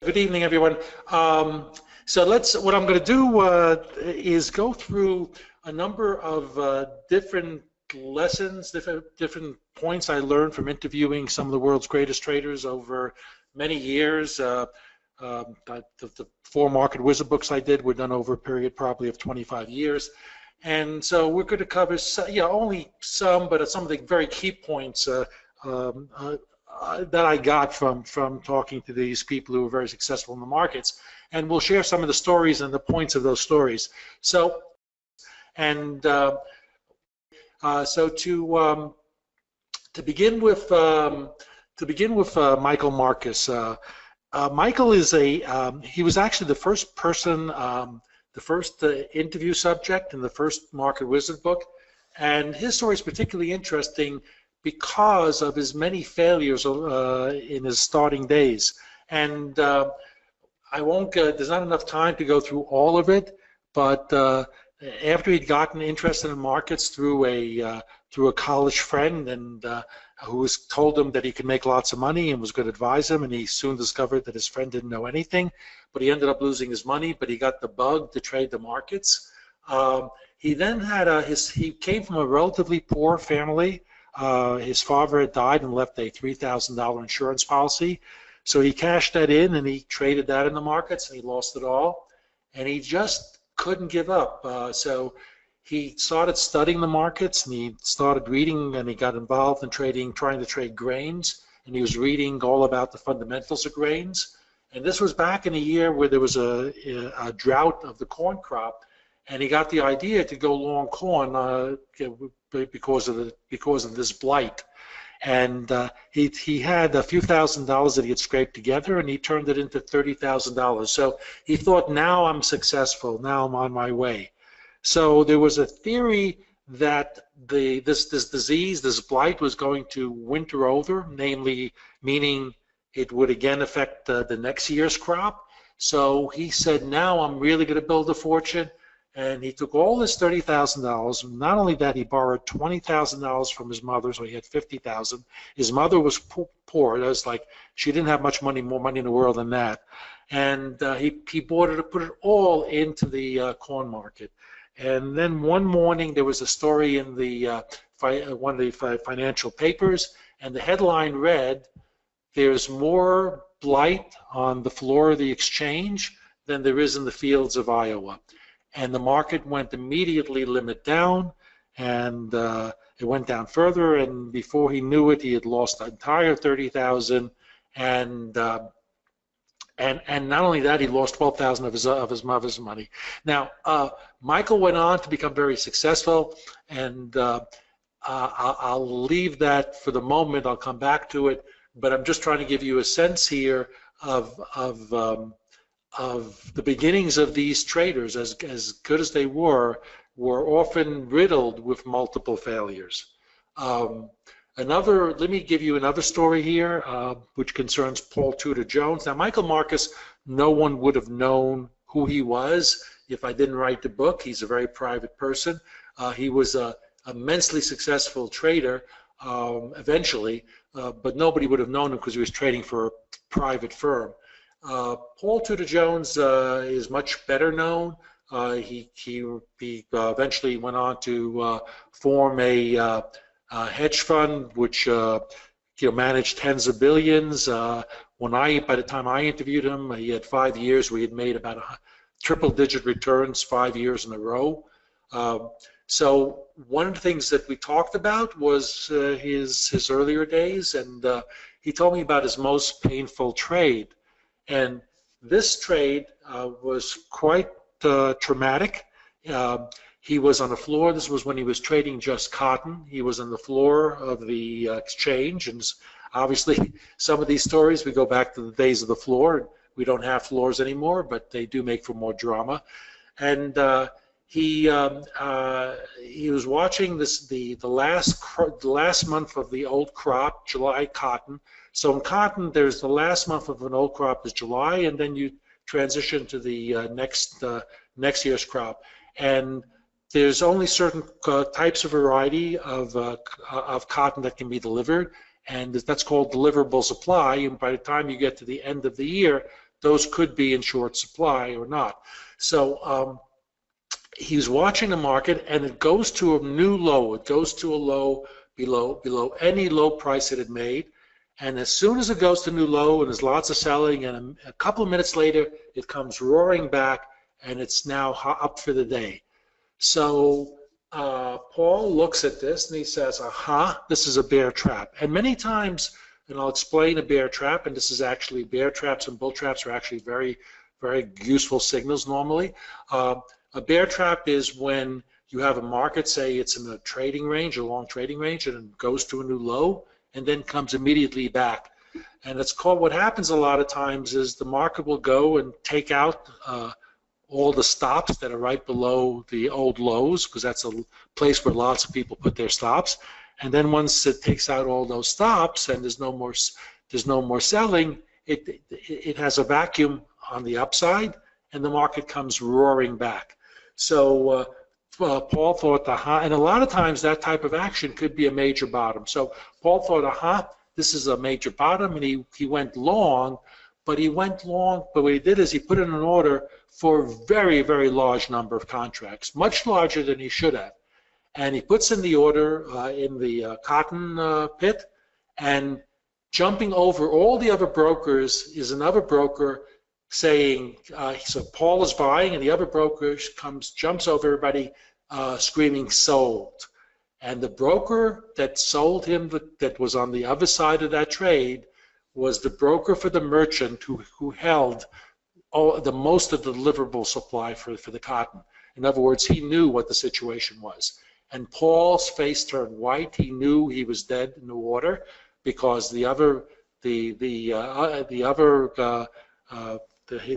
Good evening, everyone. What I'm going to do is go through a number of different lessons, different points I learned from interviewing some of the world's greatest traders over many years. The 4 Market Wizard books I did were done over a period probably of 25 years. And so we're going to cover, only some, but some of the very key points that I got from talking to these people who were very successful in the markets, and we'll share some of the stories and the points of those stories. So to begin with Michael Marcus. Michael is he was actually the first person, the first interview subject in the first Market Wizard book, and his story is particularly interesting because of his many failures in his starting days. And I won't, there's not enough time to go through all of it, but after he'd gotten interested in markets through a college friend and who told him that he could make lots of money and was going to advise him, and he soon discovered that his friend didn't know anything, but he ended up losing his money, but he got the bug to trade the markets. He then had he came from a relatively poor family. His father had died and left a $3,000 insurance policy, so he cashed that in and he traded that in the markets, and he lost it all, and he just couldn't give up. So he started studying the markets, and he started reading, and he got involved in trying to trade grains, and he was reading all about the fundamentals of grains. And this was back in a year where there was a drought of the corn crop, and he got the idea to go long corn because of this blight. And he had a few $1,000s that he had scraped together, and he turned it into $30,000. So he thought, now I'm successful, now I'm on my way. So there was a theory that this disease, this blight, was going to winter over, meaning it would again affect the next year's crop. So he said, now I'm really going to build a fortune. And he took all his $30,000. Not only that, he borrowed $20,000 from his mother, so he had $50,000. His mother was poor. It was like she didn't have much money, more money in the world than that. And he bought it, put it all into the corn market. And then one morning there was a story in one of the financial papers, and the headline read, "There's more blight on the floor of the exchange than there is in the fields of Iowa." And the market went immediately limit down, and it went down further, and before he knew it, he had lost the entire $30,000, and not only that, he lost $12,000 of his mother's money. Now, Michael went on to become very successful, and I'll leave that for the moment. I'll come back to it, but I'm just trying to give you a sense here of the beginnings of these traders, as good as they were often riddled with multiple failures. Let me give you another story here, which concerns Paul Tudor Jones. Now, Michael Marcus, no one would have known who he was if I didn't write the book. He's a very private person. He was an immensely successful trader eventually, but nobody would have known him because he was trading for a private firm. Paul Tudor Jones is much better known. He eventually went on to form a hedge fund which managed tens of billions. By the time I interviewed him, he had 5 years where he had made about triple-digit returns 5 years in a row. So one of the things that we talked about was his earlier days, and he told me about his most painful trade. And this trade was quite traumatic. He was on the floor. This was when he was trading just cotton. He was on the floor of the exchange, and obviously some of these stories, we go back to the days of the floor. We don't have floors anymore, but they do make for more drama. And he was watching the last month of the old crop, July cotton. So in cotton, there's the last month of an old crop is July, and then you transition to the next year's crop. And there's only certain types of variety of cotton that can be delivered, and that's called deliverable supply. And by the time you get to the end of the year, those could be in short supply or not. So he's watching the market, and it goes to a new low. It goes to a low below any low price it had made. And as soon as it goes to new low and there's lots of selling, and a couple of minutes later, it comes roaring back, and it's now up for the day. So Paul looks at this and he says, aha, this is a bear trap. And many times, and I'll explain a bear trap, and this is actually, bear traps and bull traps are actually very, very useful signals normally. A bear trap is when you have a market, say it's in a trading range, a long trading range, and it goes to a new low and then comes immediately back. And it's called, what happens a lot of times is the market will go and take out all the stops that are right below the old lows, because that's a place where lots of people put their stops. And then once it takes out all those stops and there's no more selling, it has a vacuum on the upside, and the market comes roaring back. So Paul thought, aha, and a lot of times that type of action could be a major bottom. So Paul thought, aha, this is a major bottom, and he went long, but what he did is he put in an order for a very, very large number of contracts, much larger than he should have. And he puts in the order in the cotton pit, and jumping over all the other brokers is another broker saying, so Paul is buying, and the other broker jumps over everybody screaming sold. And the broker that sold him, that was on the other side of that trade, was the broker for the merchant who held the most of the deliverable supply for the cotton. In other words, he knew what the situation was. And Paul's face turned white. He knew he was dead in the water, because the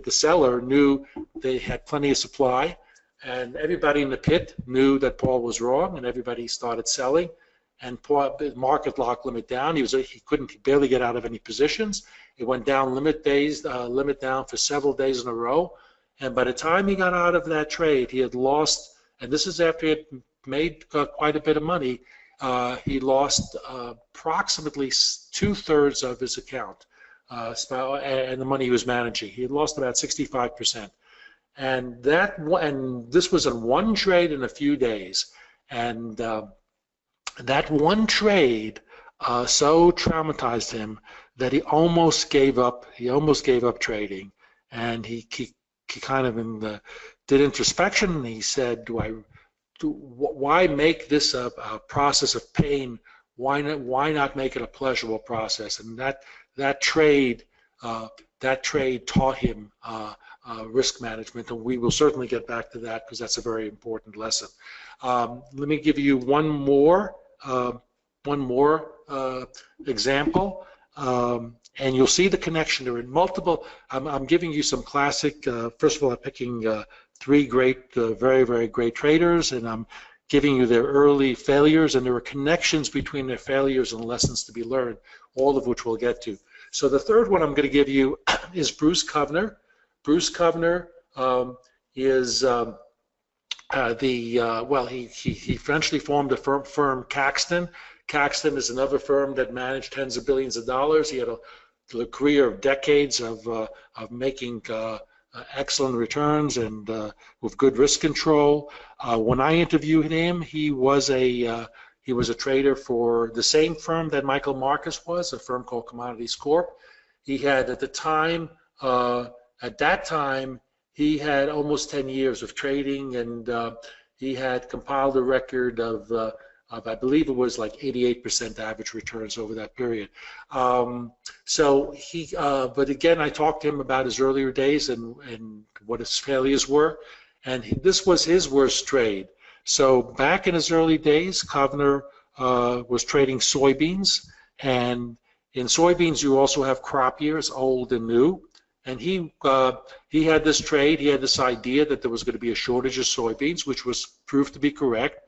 seller knew they had plenty of supply, and everybody in the pit knew that Paul was wrong, and everybody started selling. And Paul, market lock limit down. He barely get out of any positions. It went down limit down for several days in a row. And by the time he got out of that trade, he had lost, and this is after he had made quite a bit of money, he lost approximately 2/3 of his account and the money he was managing. He had lost about 65%. And this was in one trade in a few days. And that one trade so traumatized him that he almost gave up. He almost gave up trading, and he kind of did introspection. And he said, "Why make this a process of pain? Why not make it a pleasurable process?" And that trade taught him risk management, and we will certainly get back to that because that's a very important lesson. Let me give you one more example, and you'll see the connection. There are multiple. I'm giving you some classic. First of all, I'm picking three great, very, very great traders, and I'm giving you their early failures, and there are connections between their failures and lessons to be learned, all of which we'll get to. So the third one I'm going to give you is Bruce Kovner. Bruce Kovner is he eventually formed a firm Caxton. Caxton is another firm that managed tens of billions of dollars. He had a career of decades of making excellent returns and with good risk control. When I interviewed him, he was a trader for the same firm that Michael Marcus was, a firm called Commodities Corp. He had at that time he had almost 10 years of trading, and he had compiled a record of I believe it was like 88% average returns over that period. But again, I talked to him about his earlier days and what his failures were, and this was his worst trade. So back in his early days, Kovner was trading soybeans, and in soybeans you also have crop years, old and new. And he had this trade. He had this idea that there was going to be a shortage of soybeans, which was proved to be correct.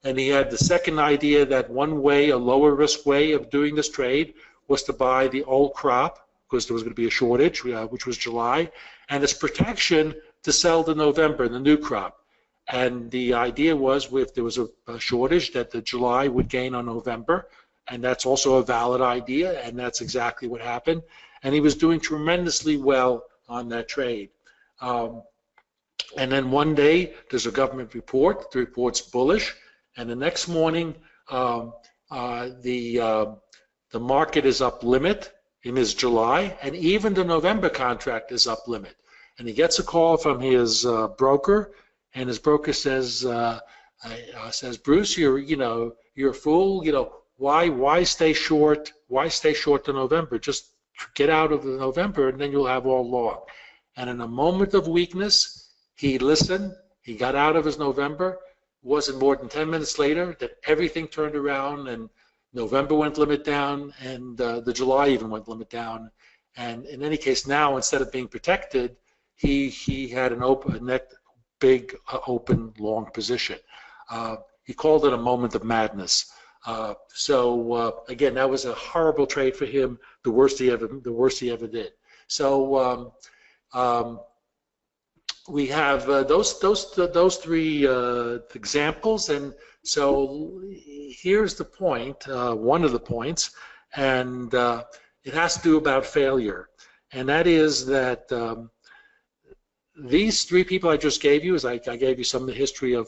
And he had the second idea that one way, a lower risk way of doing this trade, was to buy the old crop because there was going to be a shortage, which was July, and as protection to sell the November, the new crop. And the idea was, if there was a shortage, that the July would gain on November, and that's also a valid idea, and that's exactly what happened. And he was doing tremendously well on that trade. And then one day there's a government report. The report's bullish, and the next morning the market is up limit in his July, and even the November contract is up limit. And he gets a call from his broker, and his broker says, Bruce, you're a fool. Why stay short? Why stay short to November? Just get out of the November, and then you'll have all long. And in a moment of weakness, he listened. He got out of his November. It wasn't more than 10 minutes later that everything turned around, and November went limit down, and the July even went limit down. And in any case, now instead of being protected, he had a net big open long position. He called it a moment of madness. So again, that was a horrible trade for him, the worst he ever did. So we have those three examples, and so here's the point, one of the points, and it has to do about failure, and that is that these three people I just gave you, as I gave you some of the history of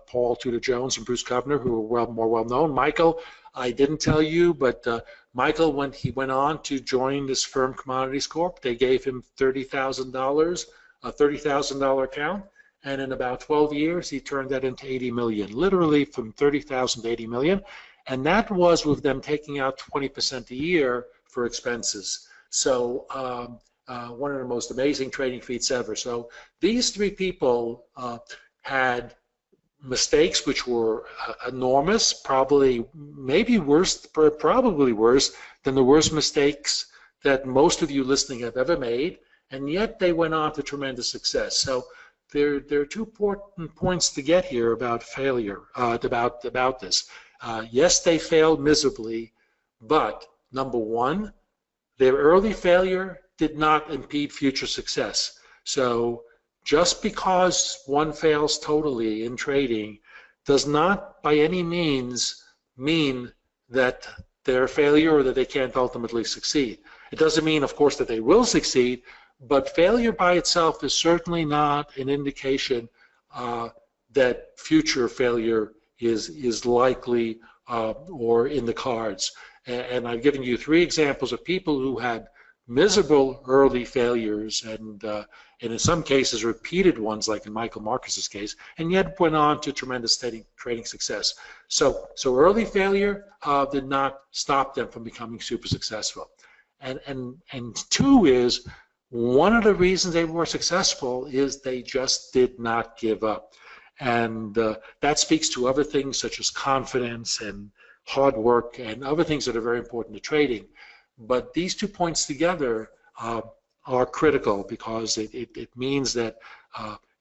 Paul Tudor Jones and Bruce Kovner, who are more well known. Michael, I didn't tell you, but Michael, when he went on to join this firm Commodities Corp, they gave him $30,000, a $30,000 account, and in about 12 years he turned that into 80 million, literally from 30,000 to 80 million, and that was with them taking out 20% a year for expenses. So one of the most amazing trading feats ever. So these three people had mistakes which were enormous, probably worse than the worst mistakes that most of you listening have ever made, and yet they went on to tremendous success. So there are two important points to get here about failure, about this. Yes, they failed miserably, but number one, their early failure did not impede future success. So just because one fails totally in trading does not by any means mean that they're a failure or that they can't ultimately succeed. It doesn't mean, of course, that they will succeed, but failure by itself is certainly not an indication that future failure is likely or in the cards. And I've given you three examples of people who had miserable early failures and in some cases repeated ones, like in Michael Marcus's case, and yet went on to tremendous trading success. So early failure did not stop them from becoming super successful. And two is, one of the reasons they were successful is they just did not give up. And that speaks to other things such as confidence and hard work and other things that are very important to trading. But these 2 points together are critical, because it means that,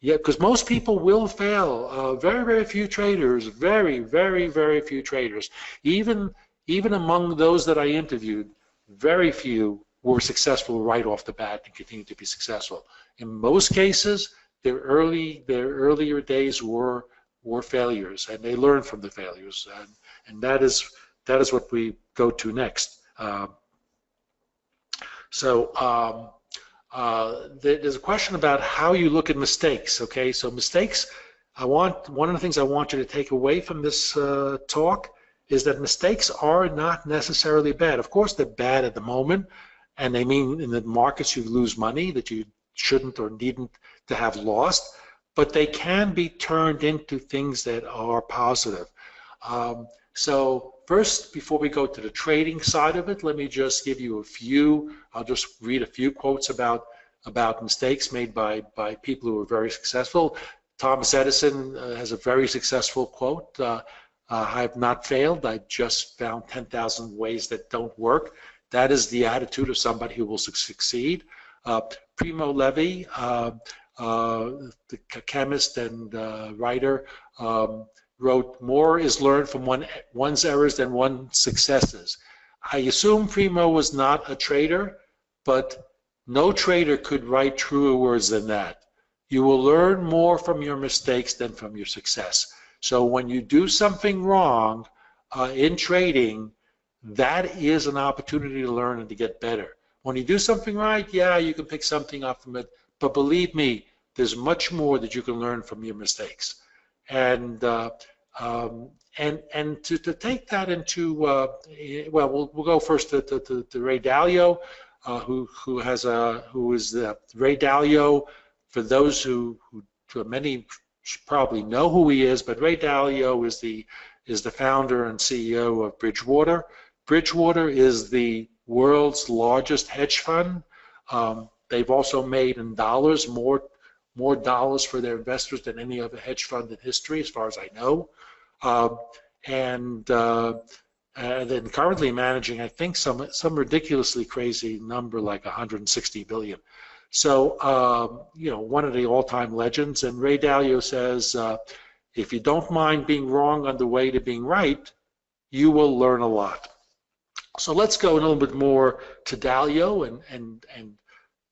because most people will fail. Very, very few traders, very, very, very few traders, even among those that I interviewed, very few were successful right off the bat and continue to be successful. In most cases, their earlier days were failures, and they learned from the failures, and that is what we go to next. There's a question about how you look at mistakes. Okay, so mistakes. One of the things I want you to take away from this talk is that mistakes are not necessarily bad. Of course, they're bad at the moment, and they mean in the markets you lose money that you shouldn't or needn't to have lost, but they can be turned into things that are positive. So first, before we go to the trading side of it, let me just give you I'll just read a few quotes about mistakes made by people who are very successful. Thomas Edison has a very successful quote, I have not failed, I just found 10,000 ways that don't work. That is the attitude of somebody who will succeed. Primo Levi, the chemist and writer, wrote, "More is learned from one's errors than one's successes." I assume Primo was not a trader, but no trader could write truer words than that. You will learn more from your mistakes than from your success. So when you do something wrong in trading, that is an opportunity to learn and to get better. When you do something right, yeah, you can pick something up from it, but believe me, there's much more that you can learn from your mistakes. And to take that into well, we'll go first to Ray Dalio, who is the Ray Dalio. For those who many should probably know who he is, but Ray Dalio is the founder and CEO of Bridgewater. Bridgewater is the world's largest hedge fund. They've also made in dollars more dollars for their investors than any other hedge fund in history, as far as I know. And then currently managing, I think, some ridiculously crazy number like 160 billion. So, you know, one of the all-time legends. And Ray Dalio says, if you don't mind being wrong on the way to being right, you will learn a lot. So let's go a little bit more to Dalio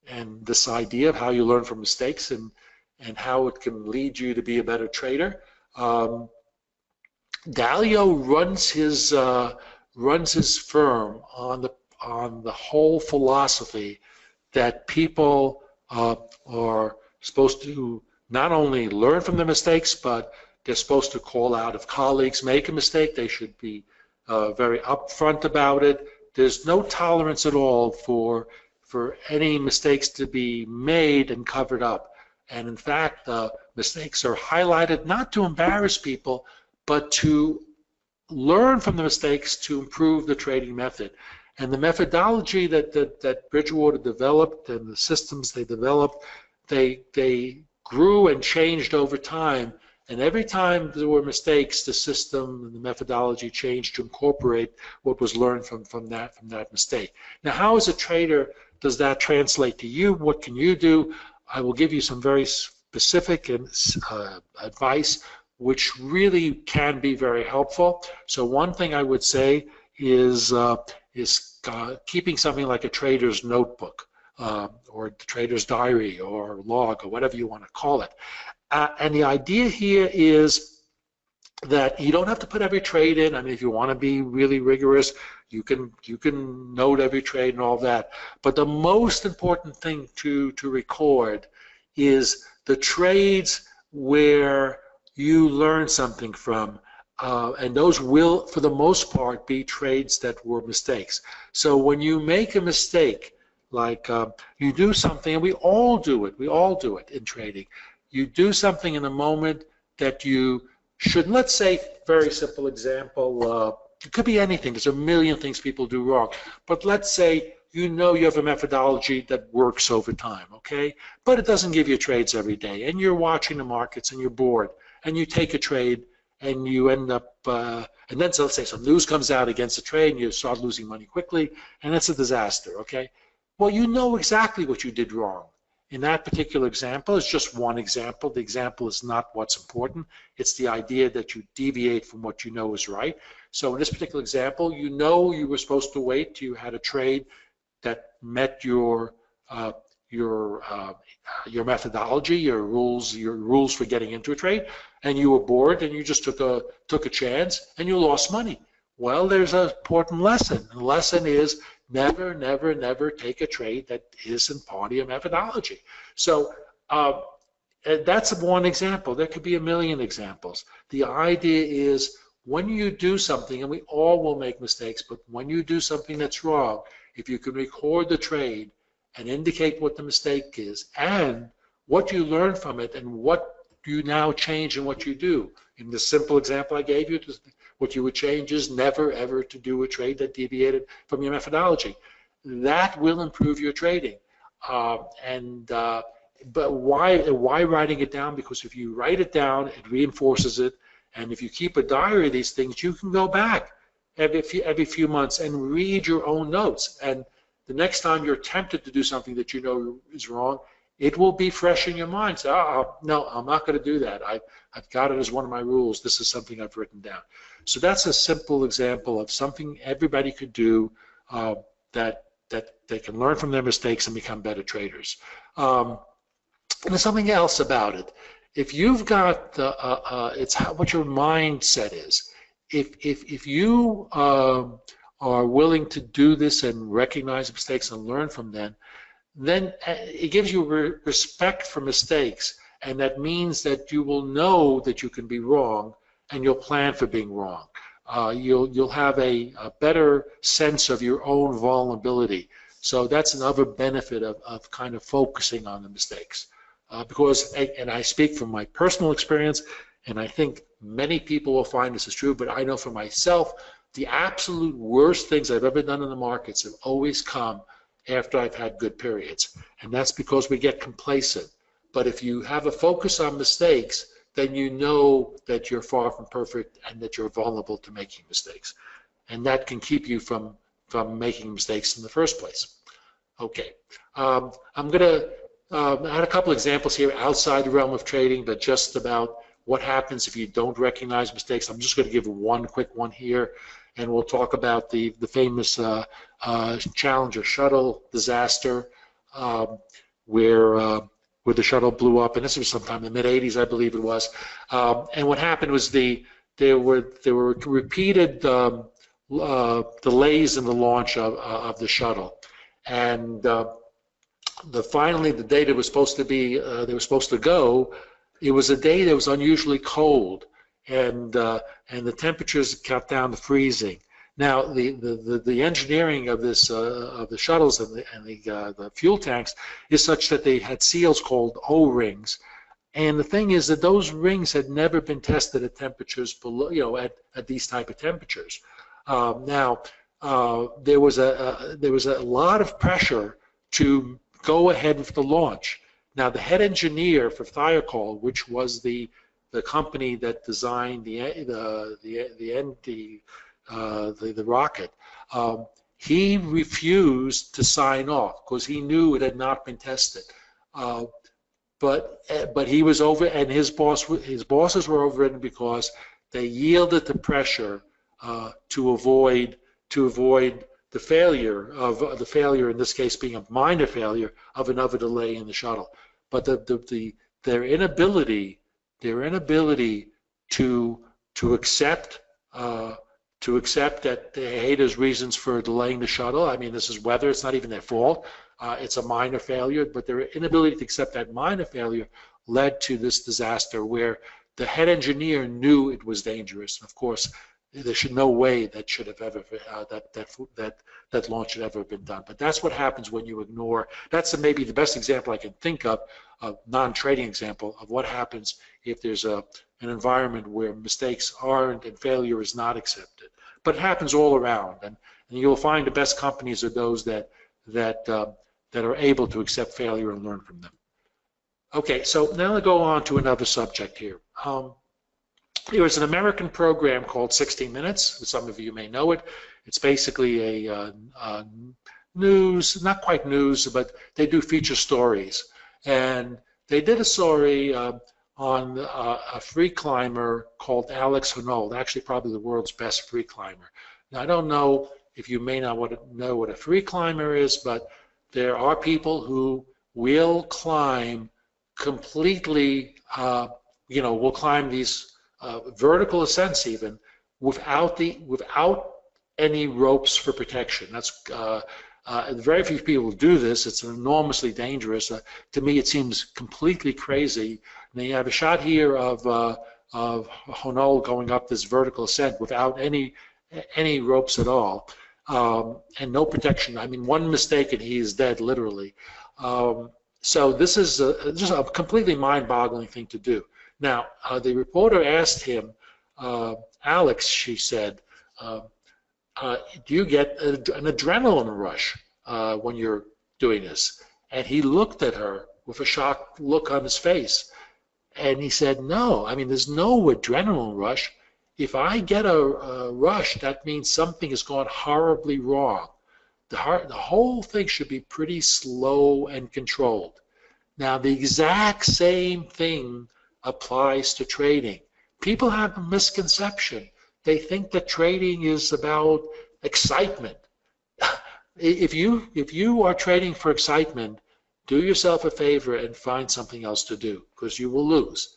and this idea of how you learn from mistakes and how it can lead you to be a better trader. Dalio runs his firm on the whole philosophy that people are supposed to not only learn from their mistakes, but they're supposed to call out if colleagues make a mistake. They should be very upfront about it. There's no tolerance at all for any mistakes to be made and covered up. And in fact, mistakes are highlighted not to embarrass people, but to learn from the mistakes to improve the trading method. And the methodology that Bridgewater developed and the systems they developed, they grew and changed over time. And every time there were mistakes, the system and the methodology changed to incorporate what was learned from that mistake. Now, how as a trader does that translate to you? What can you do? I will give you some very specific advice, which really can be very helpful. So one thing I would say is keeping something like a trader's notebook or the trader's diary or log or whatever you want to call it. And the idea here is that you don't have to put every trade in. I mean, if you want to be really rigorous, you can note every trade and all that. But the most important thing to record is the trades where you learn something from, and those will, for the most part, be trades that were mistakes. So when you make a mistake, like you do something, and we all do it in trading. You do something in a moment that you should, let's say, very simple example, it could be anything. There's a million things people do wrong. But let's say you know you have a methodology that works over time, okay? But it doesn't give you trades every day. And you're watching the markets and you're bored. And you take a trade and you end up, and then so let's say some news comes out against the trade and you start losing money quickly, and it's a disaster, okay? Well, you know exactly what you did wrong. In that particular example, it's just one example. The example is not what's important. It's the idea that you deviate from what you know is right. So in this particular example, you know you were supposed to wait till you had a trade that met your methodology, your rules for getting into a trade, and you were bored and you just took a chance and you lost money. Well, there's an important lesson. The lesson is never, never, never take a trade that isn't part of your methodology. So that's one example. There could be a million examples. The idea is when you do something, and we all will make mistakes, but when you do something that's wrong, if you can record the trade and indicate what the mistake is and what you learn from it and what you now change in what you do. In the simple example I gave you, what you would change is never ever to do a trade that deviated from your methodology. That will improve your trading. But why writing it down? Because if you write it down, it reinforces it. And if you keep a diary of these things, you can go back every few months and read your own notes. And the next time you're tempted to do something that you know is wrong, it will be fresh in your mind. So, no, I'm not going to do that. I've got it as one of my rules. This is something I've written down. So that's a simple example of something everybody could do that they can learn from their mistakes and become better traders. And there's something else about it. If you've got it's what your mindset is. If you are willing to do this and recognize mistakes and learn from them, then it gives you respect for mistakes, and that means that you will know that you can be wrong, and you'll plan for being wrong. You'll have a better sense of your own vulnerability. So that's another benefit of kind of focusing on the mistakes. Because, and I speak from my personal experience, and I think many people will find this is true, but I know for myself, the absolute worst things I've ever done in the markets have always come after I've had good periods. And that's because we get complacent. But if you have a focus on mistakes, then you know that you're far from perfect and that you're vulnerable to making mistakes. And that can keep you from making mistakes in the first place. Okay, I'm going to add a couple examples here outside the realm of trading, but just about what happens if you don't recognize mistakes. I'm just going to give one quick one here, and we'll talk about the famous Challenger shuttle disaster, where the shuttle blew up, and this was sometime in the mid-'80s, I believe it was. And what happened was there were repeated delays in the launch of the shuttle, and finally the day that was supposed to be they were supposed to go, it was a day that was unusually cold, and the temperatures got down to freezing. Now the engineering of this of the shuttles and the fuel tanks is such that they had seals called O-rings, and the thing is that those rings had never been tested at temperatures below, at these type of temperatures. Now there was a lot of pressure to go ahead with the launch. Now the head engineer for Thiokol, which was the company that designed the rocket, he refused to sign off because he knew it had not been tested. But he was over, and his bosses were overridden because they yielded to pressure to avoid the failure in this case being a minor failure of another delay in the shuttle. But their inability to accept that hey, there's reasons for delaying the shuttle. I mean, this is weather, it's not even their fault. It's a minor failure, but their inability to accept that minor failure led to this disaster where the head engineer knew it was dangerous. Of course, there should no way that should have ever that launch should ever have been done. But that's what happens when you ignore. That's maybe the best example I can think of, a non-trading example of what happens if there's an environment where mistakes aren't and failure is not accepted. But it happens all around, and you'll find the best companies are those that are able to accept failure and learn from them. Okay, so now I'll go on to another subject here. There was an American program called 60 Minutes. Some of you may know it. It's basically a news, not quite news, but they do feature stories. And they did a story on a free climber called Alex Honnold, actually probably the world's best free climber. Now, I don't know if you may not know what a free climber is, but there are people who will climb completely, will climb these vertical ascents even without any ropes for protection. That's very few people do this. It's enormously dangerous. To me, it seems completely crazy. And you have a shot here of Honnold going up this vertical ascent without any ropes at all, and no protection. I mean, one mistake and he is dead, literally. So this is just a completely mind-boggling thing to do. Now, the reporter asked him, Alex, she said, do you get an adrenaline rush when you're doing this? And he looked at her with a shocked look on his face. And he said, no, I mean, there's no adrenaline rush. If I get a rush, that means something has gone horribly wrong. The whole thing should be pretty slow and controlled. Now, the exact same thing applies to trading. People have a misconception. They think that trading is about excitement. If you are trading for excitement, do yourself a favor and find something else to do, because you will lose.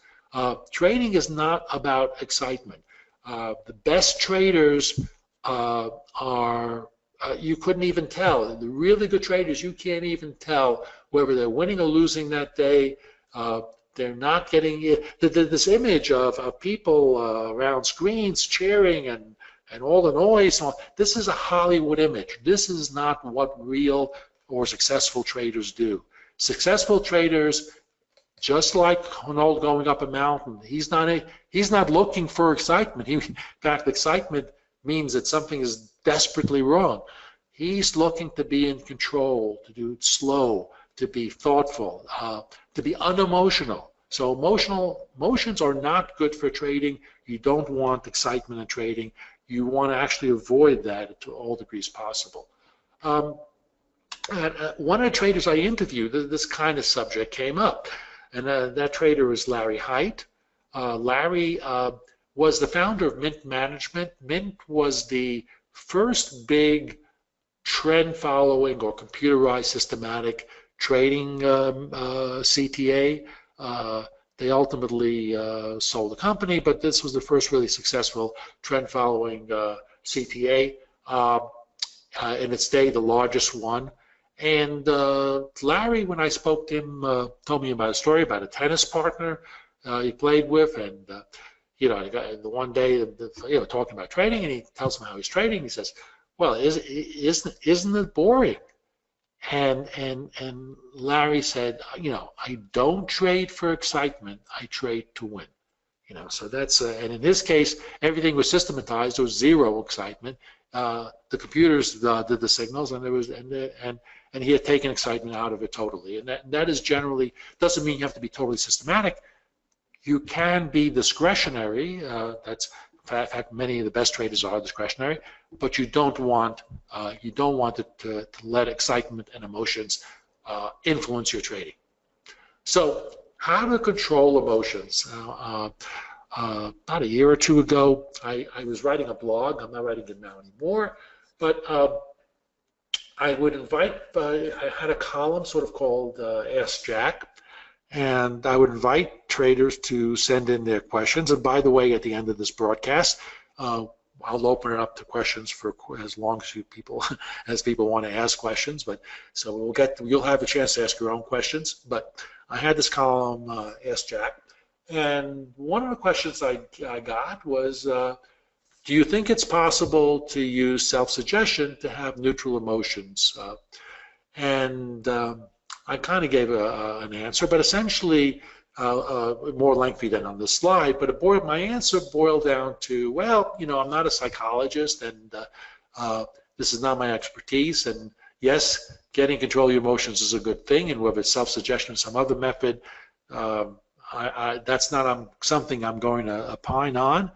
Trading is not about excitement. The best traders are you couldn't even tell. The really good traders, you can't even tell whether they're winning or losing that day. They're not getting this image of people around screens cheering and all the noise. This is a Hollywood image. This is not what real or successful traders do. Successful traders, just like Arnold going up a mountain, he's not looking for excitement. In fact, excitement means that something is desperately wrong. He's looking to be in control, to do it slow, to be thoughtful, to be unemotional. So emotions are not good for trading. You don't want excitement in trading. You want to actually avoid that to all degrees possible. One of the traders I interviewed, this kind of subject came up, and that trader is Larry Hite. Larry was the founder of Mint Management. Mint was the first big trend following or computerized systematic trading CTA. They ultimately sold the company, but this was the first really successful trend following CTA. In its day, the largest one. And Larry, when I spoke to him, told me about a story about a tennis partner he played with, and the one day, talking about trading, and he tells him how he's trading. He says, "Well, isn't it boring?" And Larry said, "I don't trade for excitement. I trade to win." So that's and in his case, everything was systematized. There was zero excitement. The computers did the signals, and there was and he had taken excitement out of it totally. And that is generally doesn't mean you have to be totally systematic. You can be discretionary. That's in fact many of the best traders are discretionary, but you don't want it to let excitement and emotions influence your trading. So how to control emotions? About a year or two ago, I was writing a blog. I'm not writing it now anymore, but I would invite, I had a column sort of called Ask Jack, and I would invite traders to send in their questions. And by the way, at the end of this broadcast, I'll open it up to questions for as long as people want to ask questions. But so you'll have a chance to ask your own questions. But I had this column, Ask Jack, and one of the questions I got was, do you think it's possible to use self-suggestion to have neutral emotions? I kind of gave an answer, but essentially more lengthy than on this slide. But my answer boiled down to, well, I'm not a psychologist, and this is not my expertise. And yes, getting control of your emotions is a good thing, and whether it's self-suggestion or some other method, that's not something I'm going to opine on.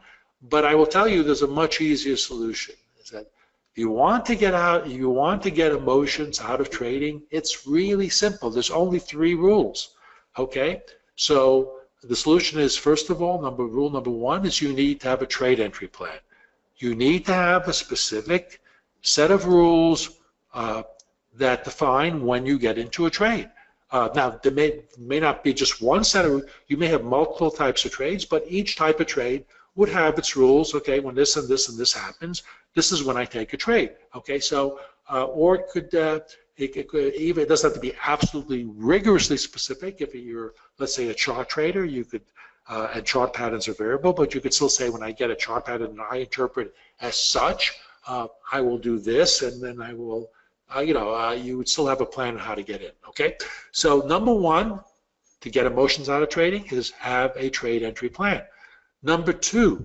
But I will tell you, there's a much easier solution. Is that if you want to get emotions out of trading, it's really simple. There's only 3 rules. Okay, so the solution is, first of all, rule number 1 is you need to have a trade entry plan. You need to have a specific set of rules that define when you get into a trade. Now, there may not be just one set of, you may have multiple types of trades, but each type of trade would have its rules. Okay, when this and this and this happens, this is when I take a trade. Okay, so or it could even, it doesn't have to be absolutely rigorously specific. If you're, let's say, a chart trader, you could, and chart patterns are variable, but you could still say, when I get a chart pattern and I interpret it as such, I will do this, and then I will, you would still have a plan on how to get in. Okay, so number 1 to get emotions out of trading is have a trade entry plan. Number 2,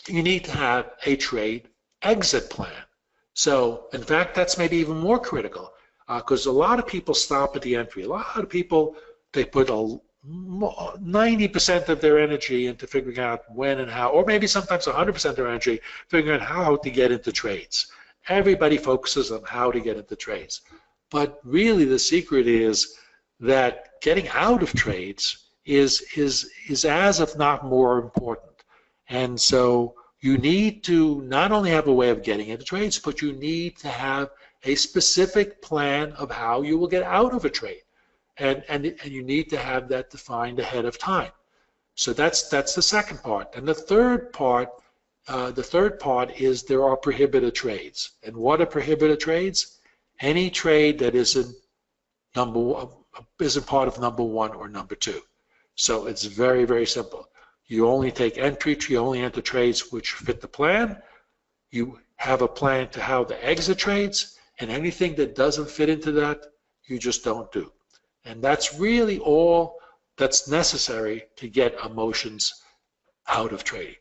you need to have a trade exit plan. So, in fact, that's maybe even more critical, because a lot of people stop at the entry. A lot of people, they put 90% of their energy into figuring out when and how, or maybe sometimes 100% of their energy figuring out how to get into trades. Everybody focuses on how to get into trades. But really the secret is that getting out of trades is as if not more important. And so you need to not only have a way of getting into trades, but you need to have a specific plan of how you will get out of a trade. And you need to have that defined ahead of time. So that's the second part. And the third part the third part is there are prohibited trades. And what are prohibited trades? Any trade that isn't part of number one or number two. So it's very, very simple. You only take entry, you only enter trades which fit the plan. You have a plan to how to exit trades, and anything that doesn't fit into that, you just don't do. And that's really all that's necessary to get emotions out of trading.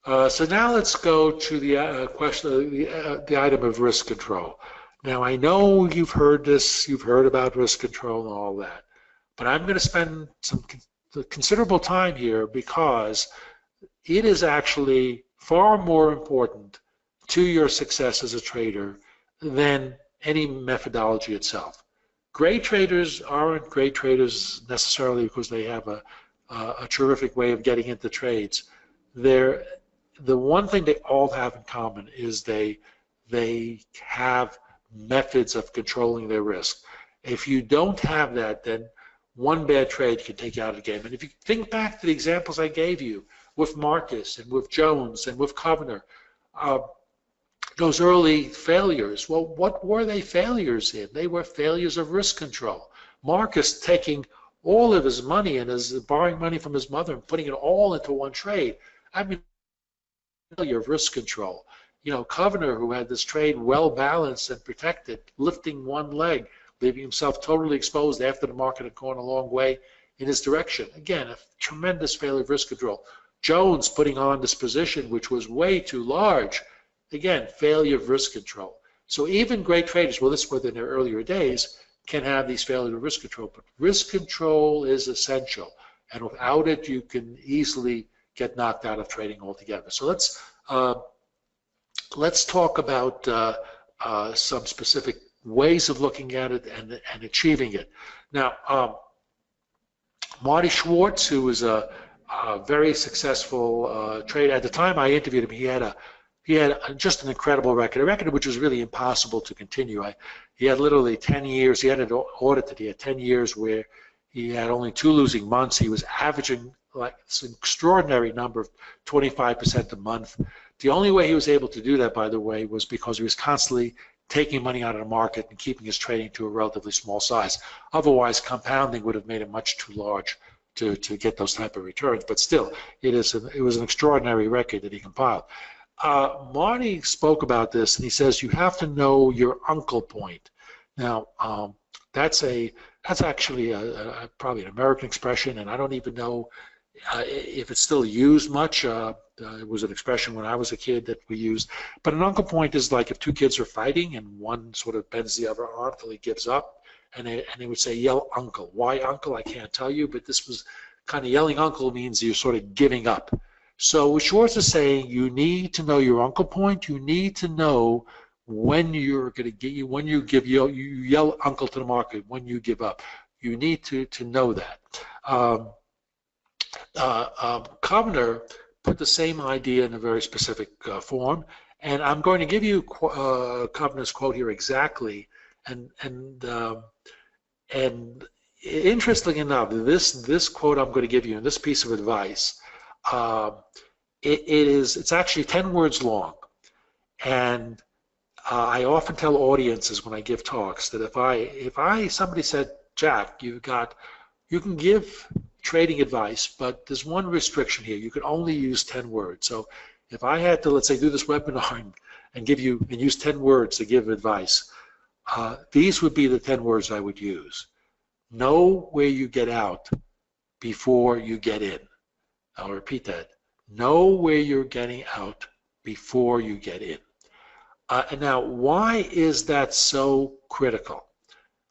So now let's go to the question, the item of risk control. Now I know you've heard this, you've heard about risk control and all that, but I'm going to spend some considerable time here because it is actually far more important to your success as a trader than any methodology itself. Great traders aren't great traders necessarily because they have a terrific way of getting into trades. The one thing they all have in common is they have methods of controlling their risk. If you don't have that, then one bad trade can take you out of the game. And if you think back to the examples I gave you with Marcus and with Jones and with Kovner, those early failures, well, what were they failures in? They were failures of risk control. Marcus taking all of his money and borrowing money from his mother and putting it all into one trade. I mean, failure of risk control. You know, Kovner, who had this trade well balanced and protected, lifting one leg, leaving himself totally exposed after the market had gone a long way in his direction. Again, a tremendous failure of risk control. Jones putting on this position, which was way too large. Again, failure of risk control. So even great traders, well, this was in their earlier days, can have these failures of risk control. But risk control is essential. And without it, you can easily get knocked out of trading altogether. So let's talk about some specific ways of looking at it and achieving it. Now, Marty Schwartz, who was a very successful trader at the time I interviewed him, he had just an incredible record, a record which was really impossible to continue. He had literally 10 years. He had it audited. He had 10 years where he had only 2 losing months. He was averaging like this extraordinary number of 25% a month. The only way he was able to do that, by the way, was because he was constantly taking money out of the market and keeping his trading to a relatively small size. Otherwise, compounding would have made it much too large to get those type of returns. But still, it was an extraordinary record that he compiled. Marty spoke about this, and he says you have to know your uncle point. Now, that's actually probably an American expression, and I don't even know if it's still used much. It was an expression when I was a kid that we used. But an uncle point is like if 2 kids are fighting and one sort of bends the other arm till he gives up, and they would say, yell uncle. Why uncle? I can't tell you, but this was kind of yelling uncle means you're sort of giving up. So what Schwartz is saying, you need to know your uncle point. You need to know when you're going to get you yell uncle to the market when you give up. You need to know that. Kovner put the same idea in a very specific form, and I'm going to give you Kovner's quote here exactly. And interestingly enough, this quote I'm going to give you in this piece of advice, it's actually 10 words long, and I often tell audiences when I give talks that if somebody said, Jack, you can give trading advice, but there's one restriction here. You can only use 10 words. So if I had to, let's say, do this webinar and use 10 words to give advice, these would be the 10 words I would use. Know where you get out before you get in. I'll repeat that. Know where you're getting out before you get in. And now, why is that so critical?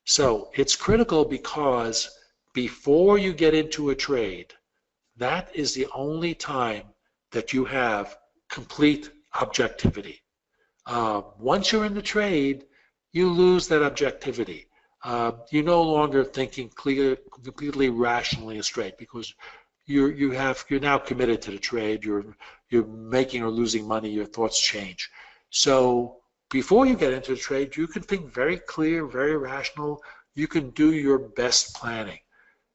So it's critical because before you get into a trade, that is the only time that you have complete objectivity. Once you're in the trade, you lose that objectivity. You're no longer thinking completely rationally and straight because you're now committed to the trade. You're making or losing money. Your thoughts change. So before you get into the trade, you can think very clear, very rational. You can do your best planning.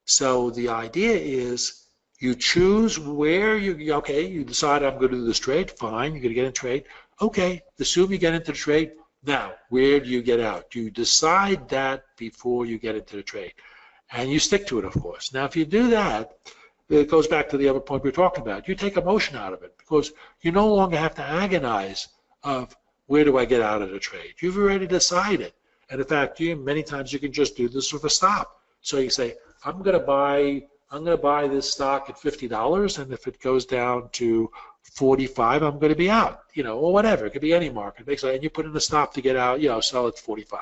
So the idea is You choose where okay, you decide I'm going to do this trade, fine, you're going to get in trade. Okay, assume you get into the trade. Now, where do you get out? You decide that before you get into the trade. And you stick to it, of course. Now, if you do that, it goes back to the other point we were talking about. You take emotion out of it because you no longer have to agonize of where do I get out of the trade. You've already decided. And in fact, many times you can just do this with a stop. So you say, I'm going to buy this stock at $50, and if it goes down to 45, I'm going to be out, or whatever. It could be any market. And you put in a stop to get out, sell at 45.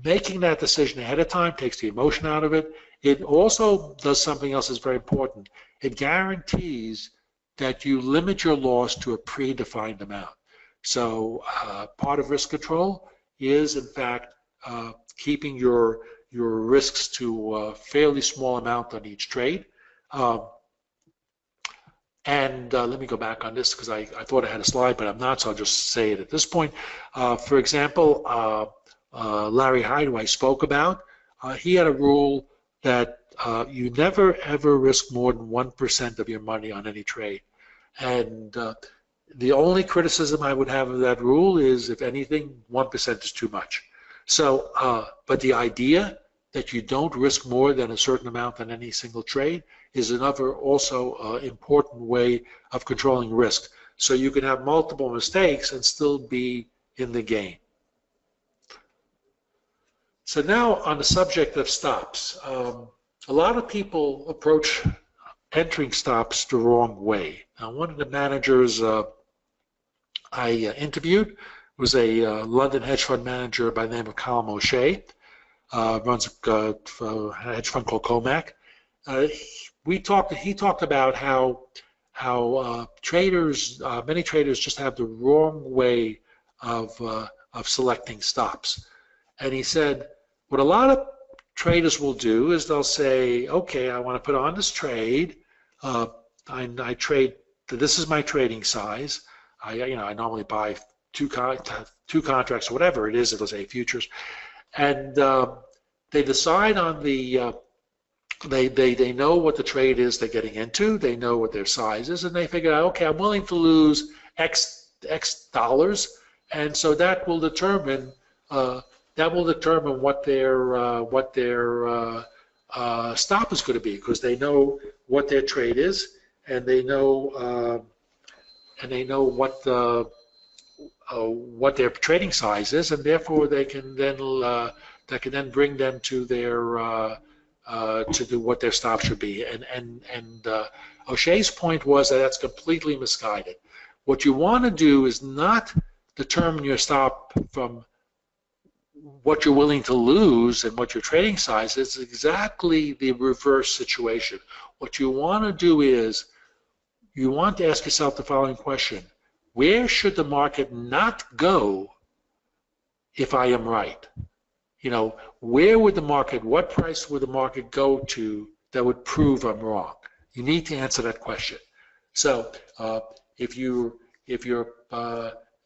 Making that decision ahead of time takes the emotion out of it. It also does something else that's very important. It guarantees that you limit your loss to a predefined amount. So part of risk control is, in fact, keeping your risks to a fairly small amount on each trade. Let me go back on this because I thought I had a slide, but I'm not, so I'll just say it at this point. For example, Larry Hyde, who I spoke about, he had a rule that you never ever risk more than 1% of your money on any trade. And the only criticism I would have of that rule is, if anything, 1% is too much. So, but the idea that you don't risk more than a certain amount on any single trade is another also important way of controlling risk. So you can have multiple mistakes and still be in the game. So now on the subject of stops, a lot of people approach entering stops the wrong way. Now, one of the managers I interviewed was a London hedge fund manager by the name of Colin O'Shea, runs a hedge fund called Comac. He talked about how traders, many traders just have the wrong way of selecting stops. And he said, what a lot of traders will do is they'll say, okay, I want to put on this trade. I trade. This is my trading size. I normally buy two contracts or whatever it is. It'll say futures, and they decide on the. They know what the trade is they're getting into. They know what their size is, and they figure out, okay, I'm willing to lose X dollars, and so that will determine what their stop is going to be, because they know what their trade is, and they know what their trading size is, and therefore they can then bring them to their to do what their stop should be. And O'Shea's point was that that's completely misguided. What you want to do is not determine your stop from what you're willing to lose and what your trading size is. Exactly the reverse situation. What you want to do is you want to ask yourself the following question: where should the market not go if I am right? Where would the market, what price would the market go to that would prove I'm wrong? You need to answer that question. So if you're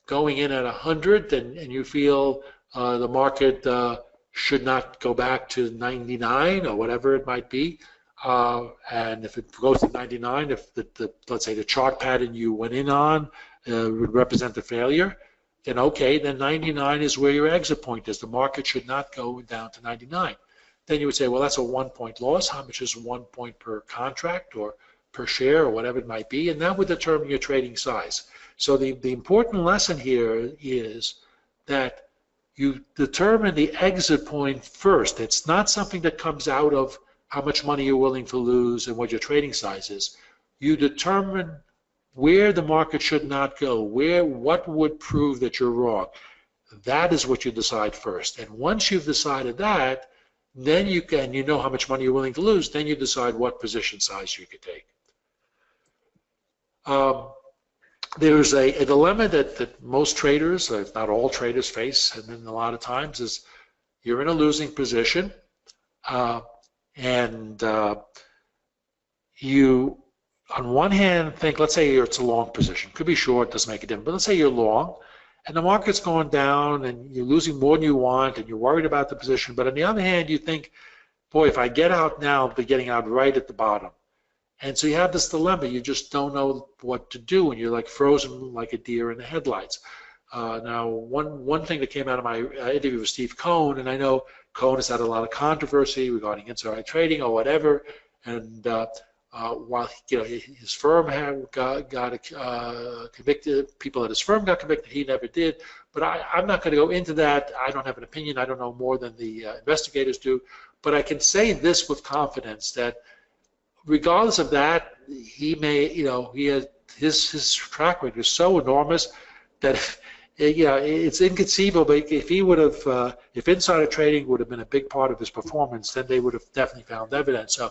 going in at 100 and you feel the market should not go back to 99 or whatever it might be, and if it goes to 99, if let's say the chart pattern you went in on would represent a failure, then okay, then 99 is where your exit point is. The market should not go down to 99. Then you would say, well, that's a 1-point loss. How much is 1 point per contract or per share or whatever it might be? And that would determine your trading size. So the important lesson here is that you determine the exit point first. It's not something that comes out of how much money you're willing to lose and what your trading size is. You determine where the market should not go, what would prove that you're wrong. That is what you decide first. And once you've decided that, then you know how much money you're willing to lose, then you decide what position size you could take. There's a dilemma that most traders, if not all traders, face, and then a lot of times, is you're in a losing position, and you, on one hand, think, let's say it's a long position. Could be short, doesn't make a difference, but let's say you're long, and the market's going down, and you're losing more than you want, and you're worried about the position. But on the other hand, you think boy, if I get out now, I'll be getting out right at the bottom. And so you have this dilemma. You just don't know what to do, and you're like frozen like a deer in the headlights. Now, one thing that came out of my interview with Steve Cohen, and I know Cohen has had a lot of controversy regarding insider trading or whatever, and while his firm got convicted, people at his firm got convicted, he never did. But I'm not going to go into that. I don't have an opinion. I don't know more than the investigators do. But I can say this with confidence that regardless of that, he may, he has his track record is so enormous that it's inconceivable. But if he would have, if insider trading would have been a big part of his performance, then they would have definitely found evidence. So